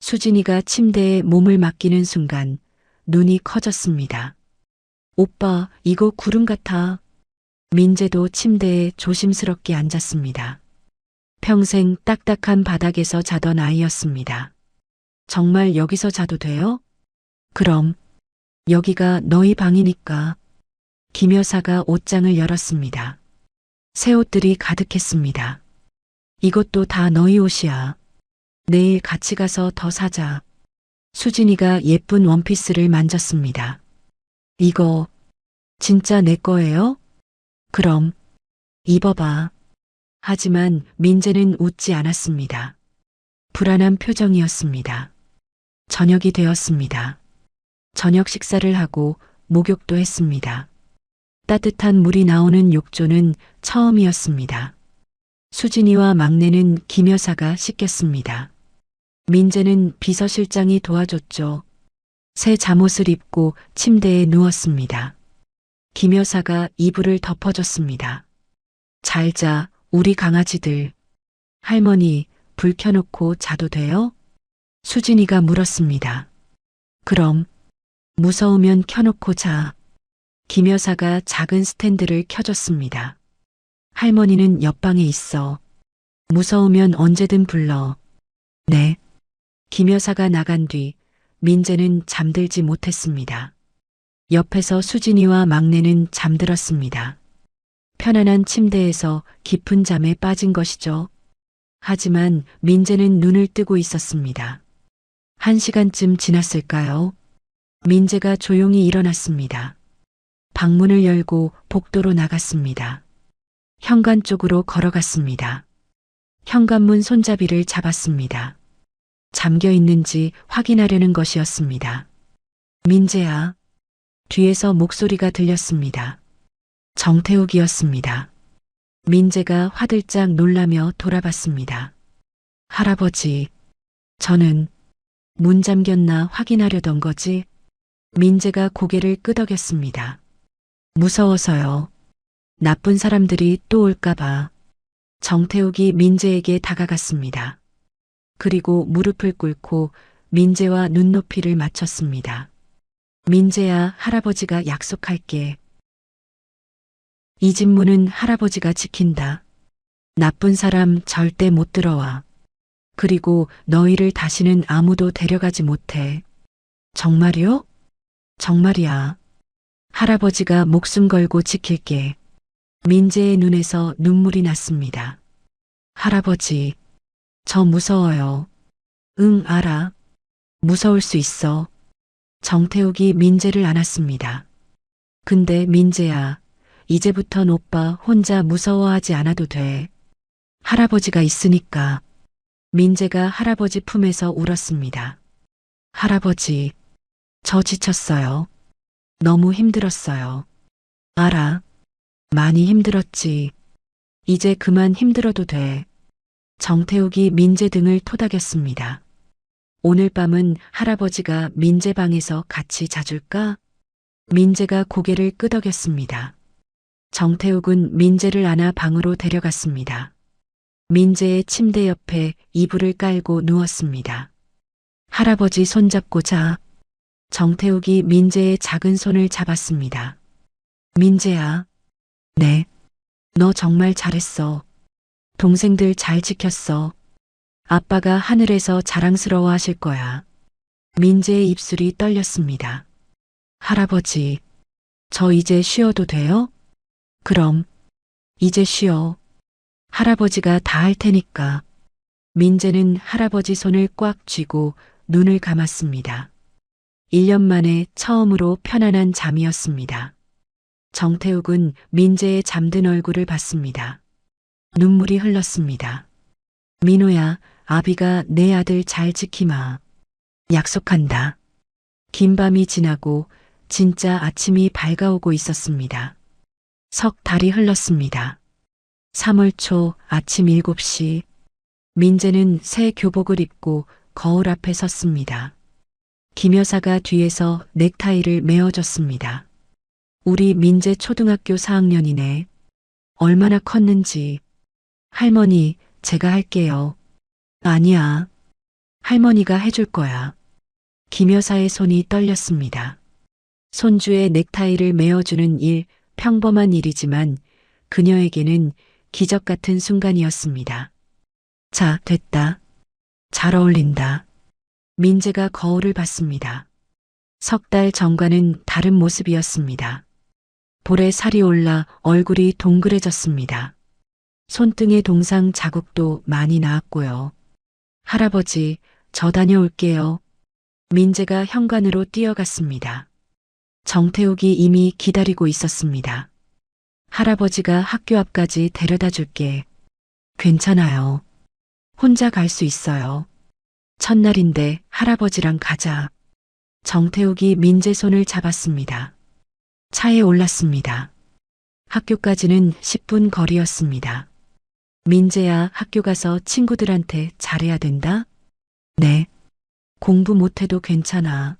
수진이가 침대에 몸을 맡기는 순간 눈이 커졌습니다. 오빠, 이거 구름 같아. 민재도 침대에 조심스럽게 앉았습니다. 평생 딱딱한 바닥에서 자던 아이였습니다. 정말 여기서 자도 돼요? 그럼. 여기가 너희 방이니까. 김 여사가 옷장을 열었습니다. 새 옷들이 가득했습니다. 이것도 다 너희 옷이야. 내일 같이 가서 더 사자. 수진이가 예쁜 원피스를 만졌습니다. 이거 진짜 내 거예요? 그럼 입어봐. 하지만 민재는 웃지 않았습니다. 불안한 표정이었습니다. 저녁이 되었습니다. 저녁 식사를 하고 목욕도 했습니다. 따뜻한 물이 나오는 욕조는 처음이었습니다. 수진이와 막내는 김 여사가 씻겼습니다. 민재는 비서실장이 도와줬죠. 새 잠옷을 입고 침대에 누웠습니다. 김 여사가 이불을 덮어줬습니다. 잘 자, 우리 강아지들. 할머니, 불 켜놓고 자도 돼요? 수진이가 물었습니다. 그럼. 무서우면 켜놓고 자. 김 여사가 작은 스탠드를 켜줬습니다. 할머니는 옆방에 있어. 무서우면 언제든 불러. 네. 김 여사가 나간 뒤 민재는 잠들지 못했습니다. 옆에서 수진이와 막내는 잠들었습니다. 편안한 침대에서 깊은 잠에 빠진 것이죠. 하지만 민재는 눈을 뜨고 있었습니다. 1시간쯤 지났을까요? 민재가 조용히 일어났습니다. 방문을 열고 복도로 나갔습니다. 현관 쪽으로 걸어갔습니다. 현관문 손잡이를 잡았습니다. 잠겨 있는지 확인하려는 것이었습니다. 민재야. 뒤에서 목소리가 들렸습니다. 정태욱이었습니다. 민재가 화들짝 놀라며 돌아봤습니다. 할아버지, 저는 문 잠겼나 확인하려던 거지? 민재가 고개를 끄덕였습니다. 무서워서요. 나쁜 사람들이 또 올까봐. 정태욱이 민재에게 다가갔습니다. 그리고 무릎을 꿇고 민재와 눈높이를 맞췄습니다. 민재야, 할아버지가 약속할게. 이 집 문은 할아버지가 지킨다. 나쁜 사람 절대 못 들어와. 그리고 너희를 다시는 아무도 데려가지 못해. 정말이요? 정말이야. 할아버지가 목숨 걸고 지킬게. 민재의 눈에서 눈물이 났습니다. 할아버지, 저 무서워요. 응, 알아. 무서울 수 있어. 정태욱이 민재를 안았습니다. 근데 민재야, 이제부턴 오빠 혼자 무서워하지 않아도 돼. 할아버지가 있으니까. 민재가 할아버지 품에서 울었습니다. 할아버지, 저 지쳤어요. 너무 힘들었어요. 알아. 많이 힘들었지. 이제 그만 힘들어도 돼. 정태욱이 민재 등을 토닥였습니다. 오늘 밤은 할아버지가 민재 방에서 같이 자줄까? 민재가 고개를 끄덕였습니다. 정태욱은 민재를 안아 방으로 데려갔습니다. 민재의 침대 옆에 이불을 깔고 누웠습니다. 할아버지 손잡고 자. 정태욱이 민재의 작은 손을 잡았습니다. 민재야. 네. 너 정말 잘했어. 동생들 잘 지켰어. 아빠가 하늘에서 자랑스러워 하실 거야. 민재의 입술이 떨렸습니다. 할아버지, 저 이제 쉬어도 돼요? 그럼, 이제 쉬어. 할아버지가 다 할 테니까. 민재는 할아버지 손을 꽉 쥐고 눈을 감았습니다. 1년 만에 처음으로 편안한 잠이었습니다. 정태욱은 민재의 잠든 얼굴을 봤습니다. 눈물이 흘렀습니다. 민호야, 아비가 내 아들 잘 지키마. 약속한다. 긴 밤이 지나고 진짜 아침이 밝아오고 있었습니다. 석 달이 흘렀습니다. 3월 초 아침 7시 민재는 새 교복을 입고 거울 앞에 섰습니다. 김 여사가 뒤에서 넥타이를 메어줬습니다. 우리 민재 초등학교 4학년이네. 얼마나 컸는지. 할머니, 제가 할게요. 아니야. 할머니가 해줄 거야. 김 여사의 손이 떨렸습니다. 손주의 넥타이를 메어주는 일, 평범한 일이지만 그녀에게는 기적 같은 순간이었습니다. 자, 됐다. 잘 어울린다. 민재가 거울을 봤습니다. 석 달 전과는 다른 모습이었습니다. 볼에 살이 올라 얼굴이 동그래졌습니다. 손등의 동상 자국도 많이 나았고요. 할아버지, 저 다녀올게요. 민재가 현관으로 뛰어갔습니다. 정태욱이 이미 기다리고 있었습니다. 할아버지가 학교 앞까지 데려다 줄게. 괜찮아요. 혼자 갈 수 있어요. 첫날인데 할아버지랑 가자. 정태욱이 민재 손을 잡았습니다. 차에 올랐습니다. 학교까지는 10분 거리였습니다. 민재야, 학교 가서 친구들한테 잘해야 된다? 네. 공부 못해도 괜찮아.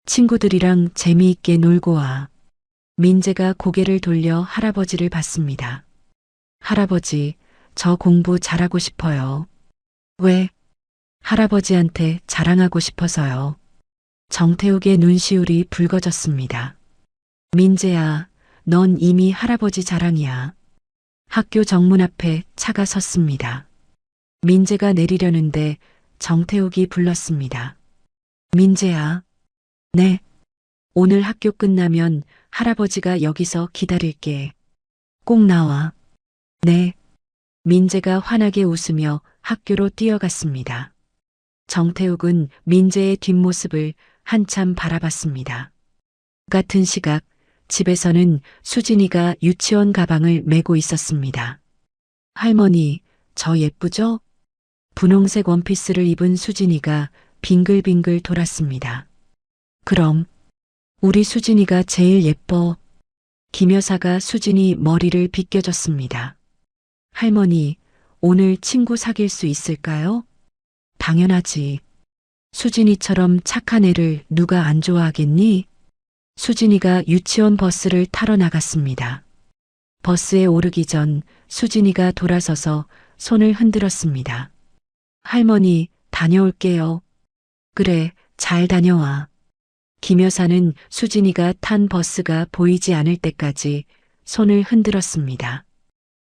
친구들이랑 재미있게 놀고 와. 민재가 고개를 돌려 할아버지를 봤습니다. 할아버지, 저 공부 잘하고 싶어요. 왜? 할아버지한테 자랑하고 싶어서요. 정태욱의 눈시울이 붉어졌습니다. 민재야, 넌 이미 할아버지 자랑이야. 학교 정문 앞에 차가 섰습니다. 민재가 내리려는데 정태욱이 불렀습니다. 민재야. 네. 오늘 학교 끝나면 할아버지가 여기서 기다릴게. 꼭 나와. 네. 민재가 환하게 웃으며 학교로 뛰어갔습니다. 정태욱은 민재의 뒷모습을 한참 바라봤습니다. 같은 시각 집에서는 수진이가 유치원 가방을 메고 있었습니다. 할머니, 저 예쁘죠? 분홍색 원피스를 입은 수진이가 빙글빙글 돌았습니다. 그럼 우리 수진이가 제일 예뻐. 김 여사가 수진이 머리를 빗겨줬습니다. 할머니, 오늘 친구 사귈 수 있을까요? 당연하지. 수진이처럼 착한 애를 누가 안 좋아하겠니? 수진이가 유치원 버스를 타러 나갔습니다. 버스에 오르기 전 수진이가 돌아서서 손을 흔들었습니다. 할머니, 다녀올게요. 그래, 잘 다녀와. 김 여사는 수진이가 탄 버스가 보이지 않을 때까지 손을 흔들었습니다.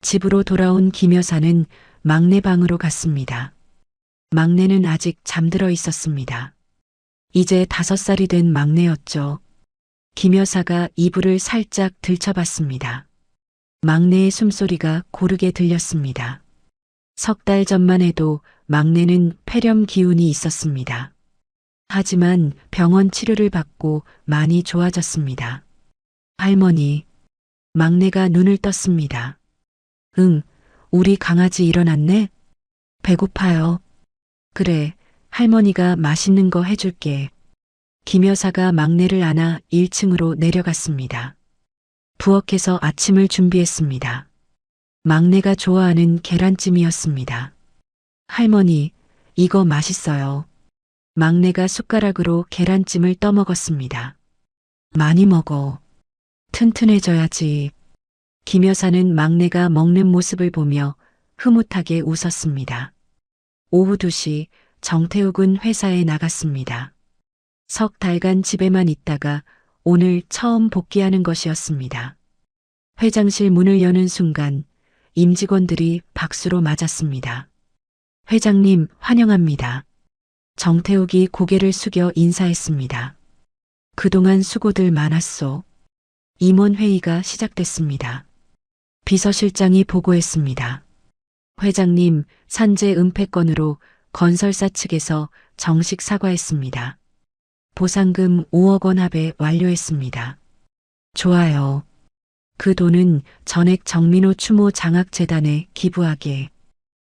집으로 돌아온 김 여사는 막내 방으로 갔습니다. 막내는 아직 잠들어 있었습니다. 이제 5살이 된 막내였죠. 김 여사가 이불을 살짝 들춰봤습니다. 막내의 숨소리가 고르게 들렸습니다. 3달 전만 해도 막내는 폐렴 기운이 있었습니다. 하지만 병원 치료를 받고 많이 좋아졌습니다. 할머니, 막내가 눈을 떴습니다. 응, 우리 강아지 일어났네? 배고파요. 그래, 할머니가 맛있는 거 해줄게. 김 여사가 막내를 안아 1층으로 내려갔습니다. 부엌에서 아침을 준비했습니다. 막내가 좋아하는 계란찜이었습니다. 할머니, 이거 맛있어요. 막내가 숟가락으로 계란찜을 떠먹었습니다. 많이 먹어. 튼튼해져야지. 김 여사는 막내가 먹는 모습을 보며 흐뭇하게 웃었습니다. 오후 2시 정태욱은 회사에 나갔습니다. 3달간 집에만 있다가 오늘 처음 복귀하는 것이었습니다. 회장실 문을 여는 순간 임직원들이 박수로 맞았습니다. 회장님, 환영합니다. 정태욱이 고개를 숙여 인사했습니다. 그동안 수고들 많았소. 임원회의가 시작됐습니다. 비서실장이 보고했습니다. 회장님, 산재 은폐 건으로 건설사 측에서 정식 사과했습니다. 보상금 5억 원 합의 완료했습니다. 좋아요. 그 돈은 전액 정민호 추모 장학재단에 기부하게.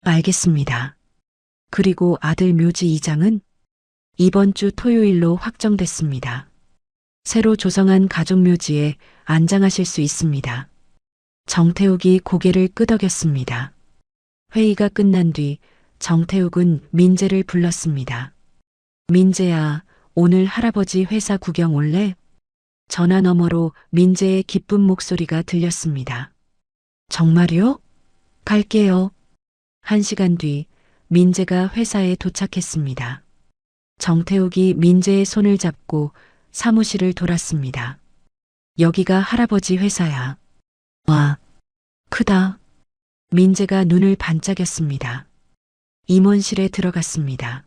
알겠습니다. 그리고 아들 묘지 이장은 이번 주 토요일로 확정됐습니다. 새로 조성한 가족묘지에 안장하실 수 있습니다. 정태욱이 고개를 끄덕였습니다. 회의가 끝난 뒤 정태욱은 민재를 불렀습니다. 민재야, 오늘 할아버지 회사 구경 올래? 전화 너머로 민재의 기쁜 목소리가 들렸습니다. 정말요? 갈게요. 1시간 뒤 민재가 회사에 도착했습니다. 정태욱이 민재의 손을 잡고 사무실을 돌았습니다. 여기가 할아버지 회사야. 와, 크다. 민재가 눈을 반짝였습니다. 임원실에 들어갔습니다.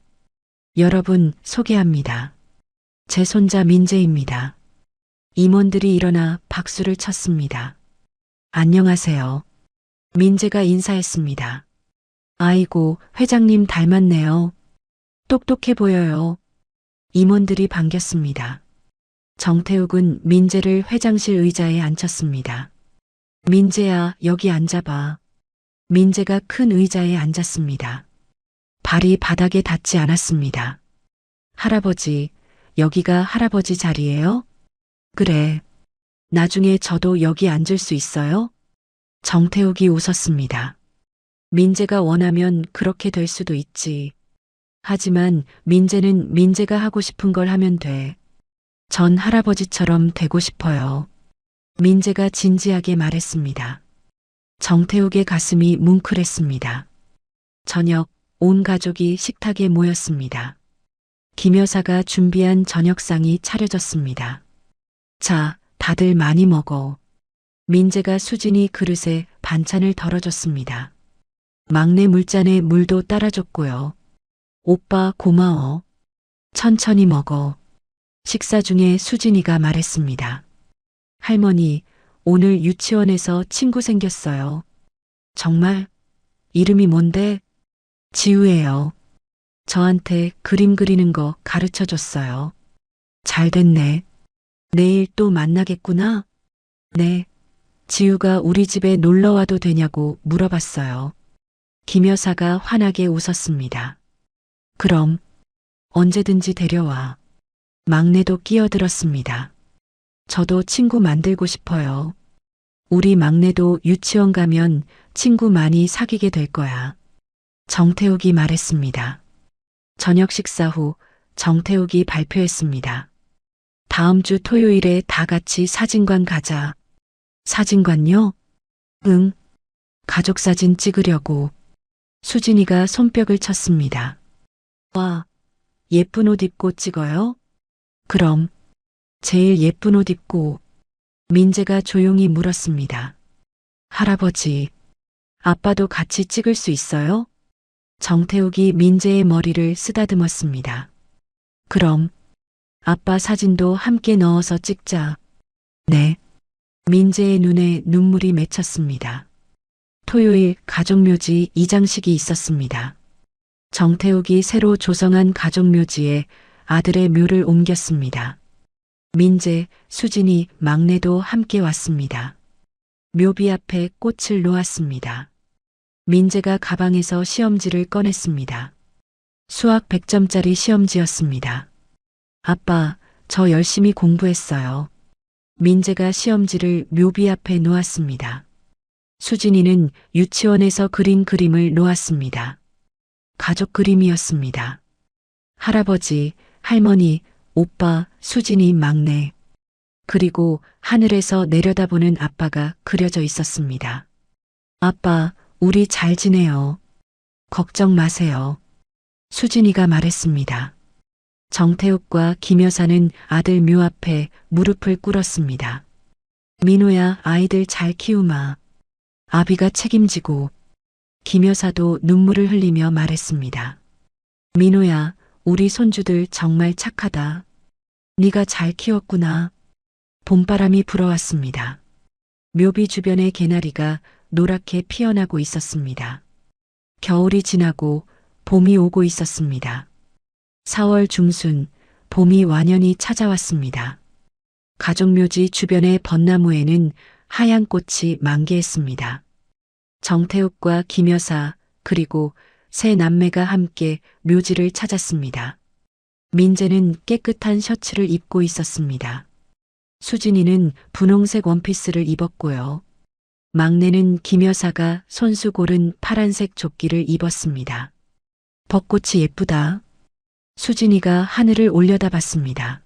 여러분, 소개합니다. 제 손자 민재입니다. 임원들이 일어나 박수를 쳤습니다. 안녕하세요. 민재가 인사했습니다. 아이고, 회장님 닮았네요. 똑똑해 보여요. 임원들이 반겼습니다. 정태욱은 민재를 회장실 의자에 앉혔습니다. 민재야, 여기 앉아봐. 민재가 큰 의자에 앉았습니다. 발이 바닥에 닿지 않았습니다. 할아버지, 여기가 할아버지 자리예요? 그래. 나중에 저도 여기 앉을 수 있어요? 정태욱이 웃었습니다. 민재가 원하면 그렇게 될 수도 있지. 하지만 민재는 민재가 하고 싶은 걸 하면 돼. 전 할아버지처럼 되고 싶어요. 민재가 진지하게 말했습니다. 정태욱의 가슴이 뭉클했습니다. 저녁, 온 가족이 식탁에 모였습니다. 김 여사가 준비한 저녁상이 차려졌습니다. 자, 다들 많이 먹어. 민재가 수진이 그릇에 반찬을 덜어줬습니다. 막내 물잔에 물도 따라줬고요. 오빠 고마워. 천천히 먹어. 식사 중에 수진이가 말했습니다. 할머니, 오늘 유치원에서 친구 생겼어요. 정말? 이름이 뭔데? 지우예요. 저한테 그림 그리는 거 가르쳐 줬어요. 잘 됐네. 내일 또 만나겠구나? 네. 지우가 우리 집에 놀러 와도 되냐고 물어봤어요. 김 여사가 환하게 웃었습니다. 그럼 언제든지 데려와. 막내도 끼어들었습니다. 저도 친구 만들고 싶어요. 우리 막내도 유치원 가면 친구 많이 사귀게 될 거야. 정태욱이 말했습니다. 저녁 식사 후 정태욱이 발표했습니다. 다음 주 토요일에 다 같이 사진관 가자. 사진관요? 응. 가족 사진 찍으려고. 수진이가 손뼉을 쳤습니다. 와, 예쁜 옷 입고 찍어요? 그럼, 제일 예쁜 옷 입고. 민재가 조용히 물었습니다. 할아버지, 아빠도 같이 찍을 수 있어요? 정태욱이 민재의 머리를 쓰다듬었습니다. 그럼, 아빠 사진도 함께 넣어서 찍자. 네. 민재의 눈에 눈물이 맺혔습니다. 토요일 가족묘지 이장식이 있었습니다. 정태욱이 새로 조성한 가족묘지에 아들의 묘를 옮겼습니다. 민재, 수진이, 막내도 함께 왔습니다. 묘비 앞에 꽃을 놓았습니다. 민재가 가방에서 시험지를 꺼냈습니다. 수학 100점짜리 시험지였습니다. 아빠, 저 열심히 공부했어요. 민재가 시험지를 묘비 앞에 놓았습니다. 수진이는 유치원에서 그린 그림을 놓았습니다. 가족 그림이었습니다. 할아버지, 할머니, 오빠, 수진이 막내. 그리고 하늘에서 내려다보는 아빠가 그려져 있었습니다. 아빠, 우리 잘 지내요. 걱정 마세요. 수진이가 말했습니다. 정태욱과 김 여사는 아들 묘 앞에 무릎을 꿇었습니다. 민호야, 아이들 잘 키우마. 아비가 책임지고. 김 여사도 눈물을 흘리며 말했습니다. 민호야, 우리 손주들 정말 착하다. 네가 잘 키웠구나. 봄바람이 불어왔습니다. 묘비 주변의 개나리가 노랗게 피어나고 있었습니다. 겨울이 지나고 봄이 오고 있었습니다. 4월 중순, 봄이 완연히 찾아왔습니다. 가족묘지 주변의 벚나무에는 하얀 꽃이 만개했습니다. 정태욱과 김 여사 그리고 세 남매가 함께 묘지를 찾았습니다. 민재는 깨끗한 셔츠를 입고 있었습니다. 수진이는 분홍색 원피스를 입었고요. 막내는 김 여사가 손수 고른 파란색 조끼를 입었습니다. 벚꽃이 예쁘다. 수진이가 하늘을 올려다봤습니다.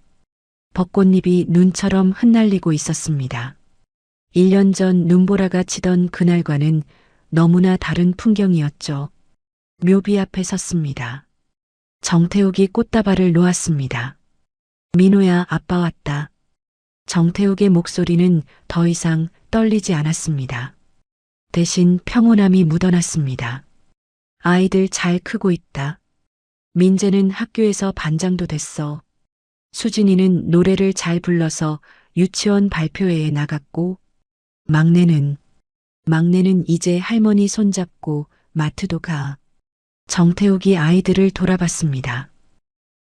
벚꽃잎이 눈처럼 흩날리고 있었습니다. 1년 전 눈보라가 치던 그날과는 너무나 다른 풍경이었죠. 묘비 앞에 섰습니다. 정태욱이 꽃다발을 놓았습니다. 민호야, 아빠 왔다. 정태욱의 목소리는 더 이상 떨리지 않았습니다. 대신 평온함이 묻어났습니다. 아이들 잘 크고 있다. 민재는 학교에서 반장도 됐어. 수진이는 노래를 잘 불러서 유치원 발표회에 나갔고, 막내는 이제 할머니 손잡고 마트도 가. 정태욱이 아이들을 돌아봤습니다.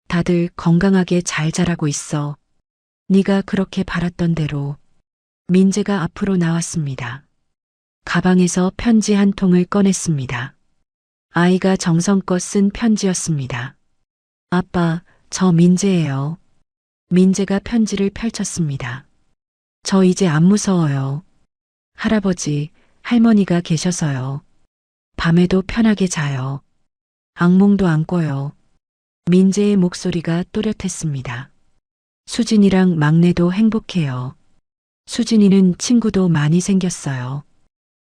다들 건강하게 잘 자라고 있어. 네가 그렇게 바랐던 대로. 민재가 앞으로 나왔습니다. 가방에서 편지 한 통을 꺼냈습니다. 아이가 정성껏 쓴 편지였습니다. 아빠, 저 민재예요. 민재가 편지를 펼쳤습니다. 저 이제 안 무서워요. 할아버지, 할머니가 계셔서요. 밤에도 편하게 자요. 악몽도 안 꿔요. 민재의 목소리가 또렷했습니다. 수진이랑 막내도 행복해요. 수진이는 친구도 많이 생겼어요.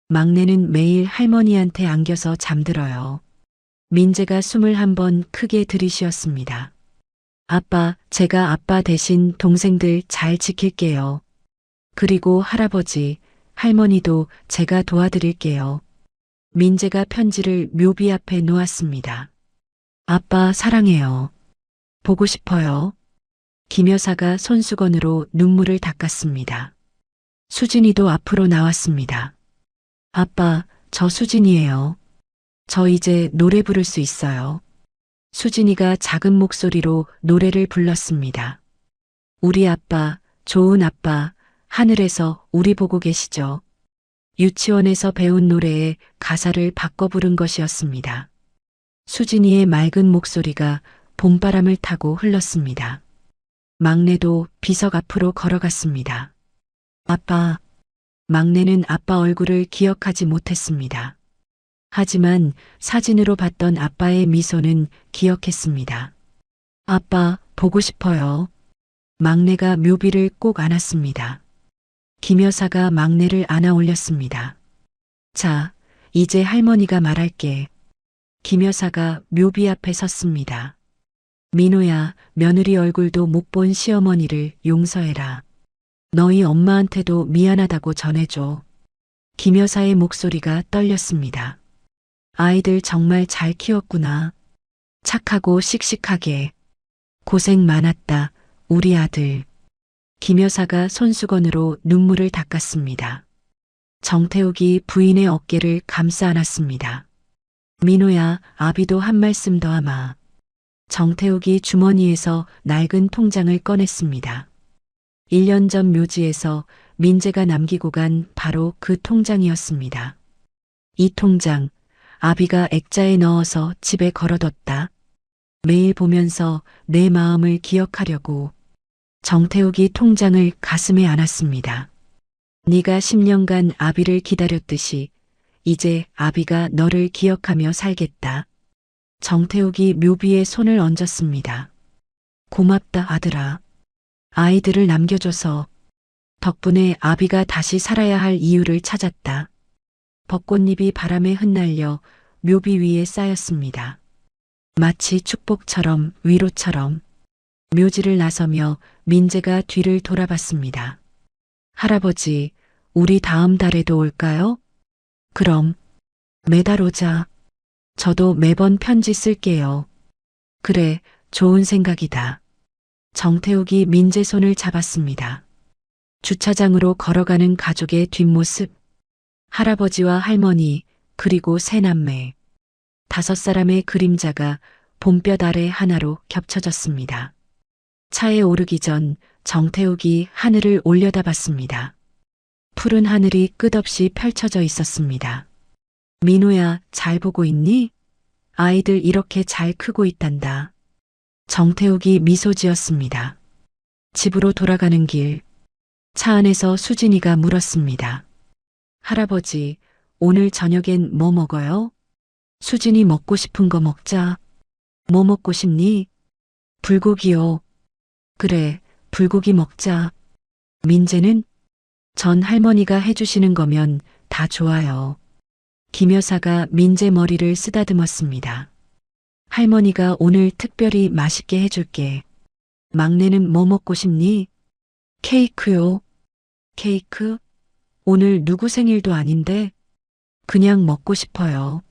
막내는 매일 할머니한테 안겨서 잠들어요. 민재가 숨을 한번 크게 들이쉬었습니다. 아빠, 제가 아빠 대신 동생들 잘 지킬게요. 그리고 할아버지, 할머니도 제가 도와드릴게요. 민재가 편지를 묘비 앞에 놓았습니다. 아빠 사랑해요. 보고 싶어요. 김 여사가 손수건으로 눈물을 닦았습니다. 수진이도 앞으로 나왔습니다. 아빠, 저 수진이에요. 저 이제 노래 부를 수 있어요. 수진이가 작은 목소리로 노래를 불렀습니다. 우리 아빠, 좋은 아빠, 하늘에서 우리 보고 계시죠? 유치원에서 배운 노래의 가사를 바꿔 부른 것이었습니다. 수진이의 맑은 목소리가 봄바람을 타고 흘렀습니다. 막내도 비석 앞으로 걸어갔습니다. 아빠. 막내는 아빠 얼굴을 기억하지 못했습니다. 하지만 사진으로 봤던 아빠의 미소는 기억했습니다. 아빠, 보고 싶어요. 막내가 묘비를 꼭 안았습니다. 김 여사가 막내를 안아 올렸습니다. 자, 이제 할머니가 말할게. 김 여사가 묘비 앞에 섰습니다. 민호야, 며느리 얼굴도 못 본 시어머니를 용서해라. 너희 엄마한테도 미안하다고 전해줘. 김 여사의 목소리가 떨렸습니다. 아이들 정말 잘 키웠구나. 착하고 씩씩하게. 고생 많았다, 우리 아들. 김 여사가 손수건으로 눈물을 닦았습니다. 정태욱이 부인의 어깨를 감싸 안았습니다. 민호야, 아비도 한 말씀 더 하마. 정태욱이 주머니에서 낡은 통장을 꺼냈습니다. 1년 전 묘지에서 민재가 남기고 간 바로 그 통장이었습니다. 이 통장, 아비가 액자에 넣어서 집에 걸어뒀다. 매일 보면서 내 마음을 기억하려고. 정태욱이 통장을 가슴에 안았습니다. 네가 10년간 아비를 기다렸듯이 이제 아비가 너를 기억하며 살겠다. 정태욱이 묘비에 손을 얹었습니다. 고맙다, 아들아. 아이들을 남겨줘서. 덕분에 아비가 다시 살아야 할 이유를 찾았다. 벚꽃잎이 바람에 흩날려 묘비 위에 쌓였습니다. 마치 축복처럼, 위로처럼. 묘지를 나서며 민재가 뒤를 돌아봤습니다. 할아버지, 우리 다음 달에도 올까요? 그럼 매달 오자. 저도 매번 편지 쓸게요. 그래, 좋은 생각이다. 정태욱이 민재 손을 잡았습니다. 주차장으로 걸어가는 가족의 뒷모습. 할아버지와 할머니, 그리고 세 남매. 5사람의 그림자가 봄볕 아래 하나로 겹쳐졌습니다. 차에 오르기 전 정태욱이 하늘을 올려다봤습니다. 푸른 하늘이 끝없이 펼쳐져 있었습니다. 민호야, 잘 보고 있니? 아이들 이렇게 잘 크고 있단다. 정태욱이 미소 지었습니다. 집으로 돌아가는 길. 차 안에서 수진이가 물었습니다. 할아버지, 오늘 저녁엔 뭐 먹어요? 수진이 먹고 싶은 거 먹자. 뭐 먹고 싶니? 불고기요. 그래, 불고기 먹자. 민재는? 전 할머니가 해주시는 거면 다 좋아요. 김 여사가 민재 머리를 쓰다듬었습니다. 할머니가 오늘 특별히 맛있게 해줄게. 막내는 뭐 먹고 싶니? 케이크요. 케이크? 오늘 누구 생일도 아닌데? 그냥 먹고 싶어요.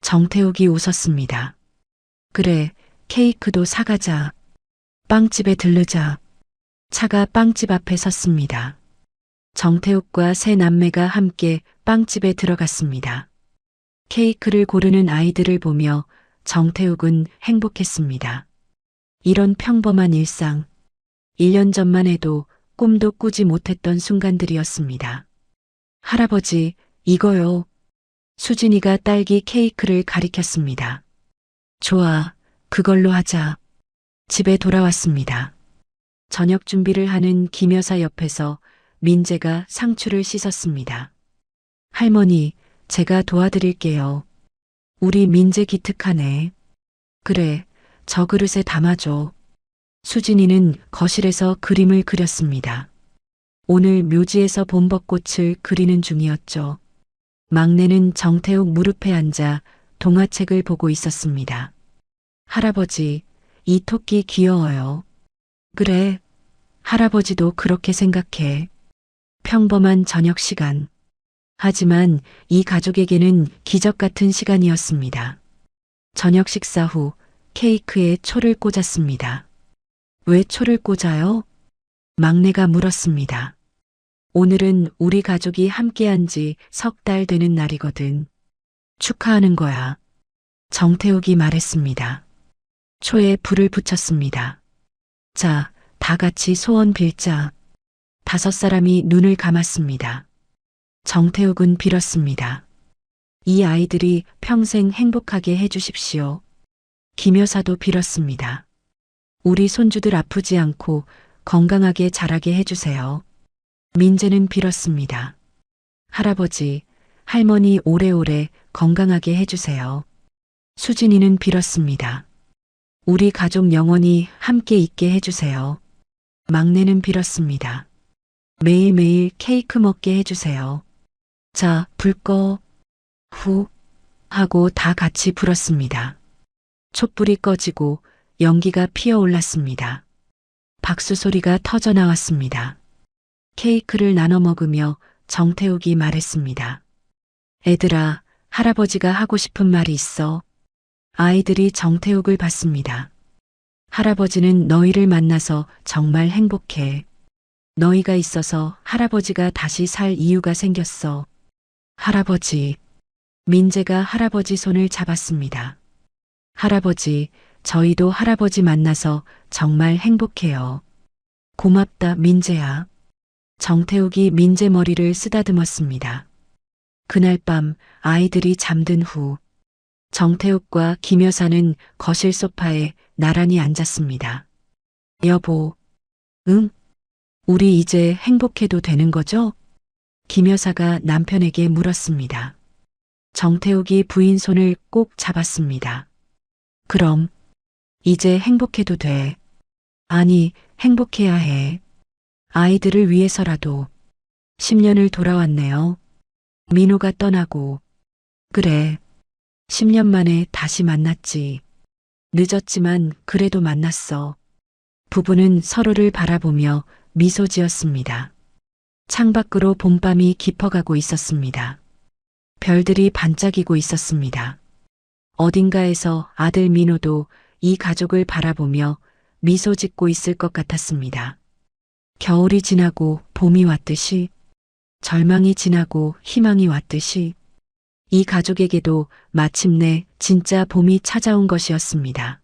정태욱이 웃었습니다. 그래, 케이크도 사가자. 빵집에 들르자. 차가 빵집 앞에 섰습니다. 정태욱과 세 남매가 함께 빵집에 들어갔습니다. 케이크를 고르는 아이들을 보며 정태욱은 행복했습니다. 이런 평범한 일상, 1년 전만 해도 꿈도 꾸지 못했던 순간들이었습니다. 할아버지, 이거요. 수진이가 딸기 케이크를 가리켰습니다. 좋아, 그걸로 하자. 집에 돌아왔습니다. 저녁 준비를 하는 김 여사 옆에서 민재가 상추를 씻었습니다. 할머니, 제가 도와드릴게요. 우리 민재 기특하네. 그래, 저 그릇에 담아줘. 수진이는 거실에서 그림을 그렸습니다. 오늘 묘지에서 본 벚꽃을 그리는 중이었죠. 막내는 정태욱 무릎에 앉아 동화책을 보고 있었습니다. 할아버지, 이 토끼 귀여워요. 그래, 할아버지도 그렇게 생각해. 평범한 저녁 시간. 하지만 이 가족에게는 기적 같은 시간이었습니다. 저녁 식사 후 케이크에 초를 꽂았습니다. 왜 초를 꽂아요? 막내가 물었습니다. 오늘은 우리 가족이 함께한 지 3달 되는 날이거든. 축하하는 거야. 정태욱이 말했습니다. 초에 불을 붙였습니다. 자, 다 같이 소원 빌자. 5사람이 눈을 감았습니다. 정태욱은 빌었습니다. 이 아이들이 평생 행복하게 해주십시오. 김 여사도 빌었습니다. 우리 손주들 아프지 않고 건강하게 자라게 해주세요. 민재는 빌었습니다. 할아버지, 할머니 오래오래 건강하게 해주세요. 수진이는 빌었습니다. 우리 가족 영원히 함께 있게 해주세요. 막내는 빌었습니다. 매일매일 케이크 먹게 해주세요. 자, 불 꺼. 후 하고 다 같이 불었습니다. 촛불이 꺼지고 연기가 피어올랐습니다. 박수 소리가 터져 나왔습니다. 케이크를 나눠 먹으며 정태욱이 말했습니다. 애들아, 할아버지가 하고 싶은 말이 있어. 아이들이 정태욱을 봤습니다. 할아버지는 너희를 만나서 정말 행복해. 너희가 있어서 할아버지가 다시 살 이유가 생겼어. 할아버지. 민재가 할아버지 손을 잡았습니다. 할아버지, 저희도 할아버지 만나서 정말 행복해요. 고맙다, 민재야. 정태욱이 민재 머리를 쓰다듬었습니다. 그날 밤 아이들이 잠든 후 정태욱과 김 여사는 거실 소파에 나란히 앉았습니다. 여보, 응? 우리 이제 행복해도 되는 거죠? 김 여사가 남편에게 물었습니다. 정태욱이 부인 손을 꼭 잡았습니다. 그럼, 이제 행복해도 돼. 아니, 행복해야 해. 아이들을 위해서라도. 10년을 돌아왔네요. 민호가 떠나고. 그래. 10년 만에 다시 만났지. 늦었지만 그래도 만났어. 부부는 서로를 바라보며 미소 지었습니다. 창밖으로 봄밤이 깊어가고 있었습니다. 별들이 반짝이고 있었습니다. 어딘가에서 아들 민호도 이 가족을 바라보며 미소 짓고 있을 것 같았습니다. 겨울이 지나고 봄이 왔듯이, 절망이 지나고 희망이 왔듯이, 이 가족에게도 마침내 진짜 봄이 찾아온 것이었습니다.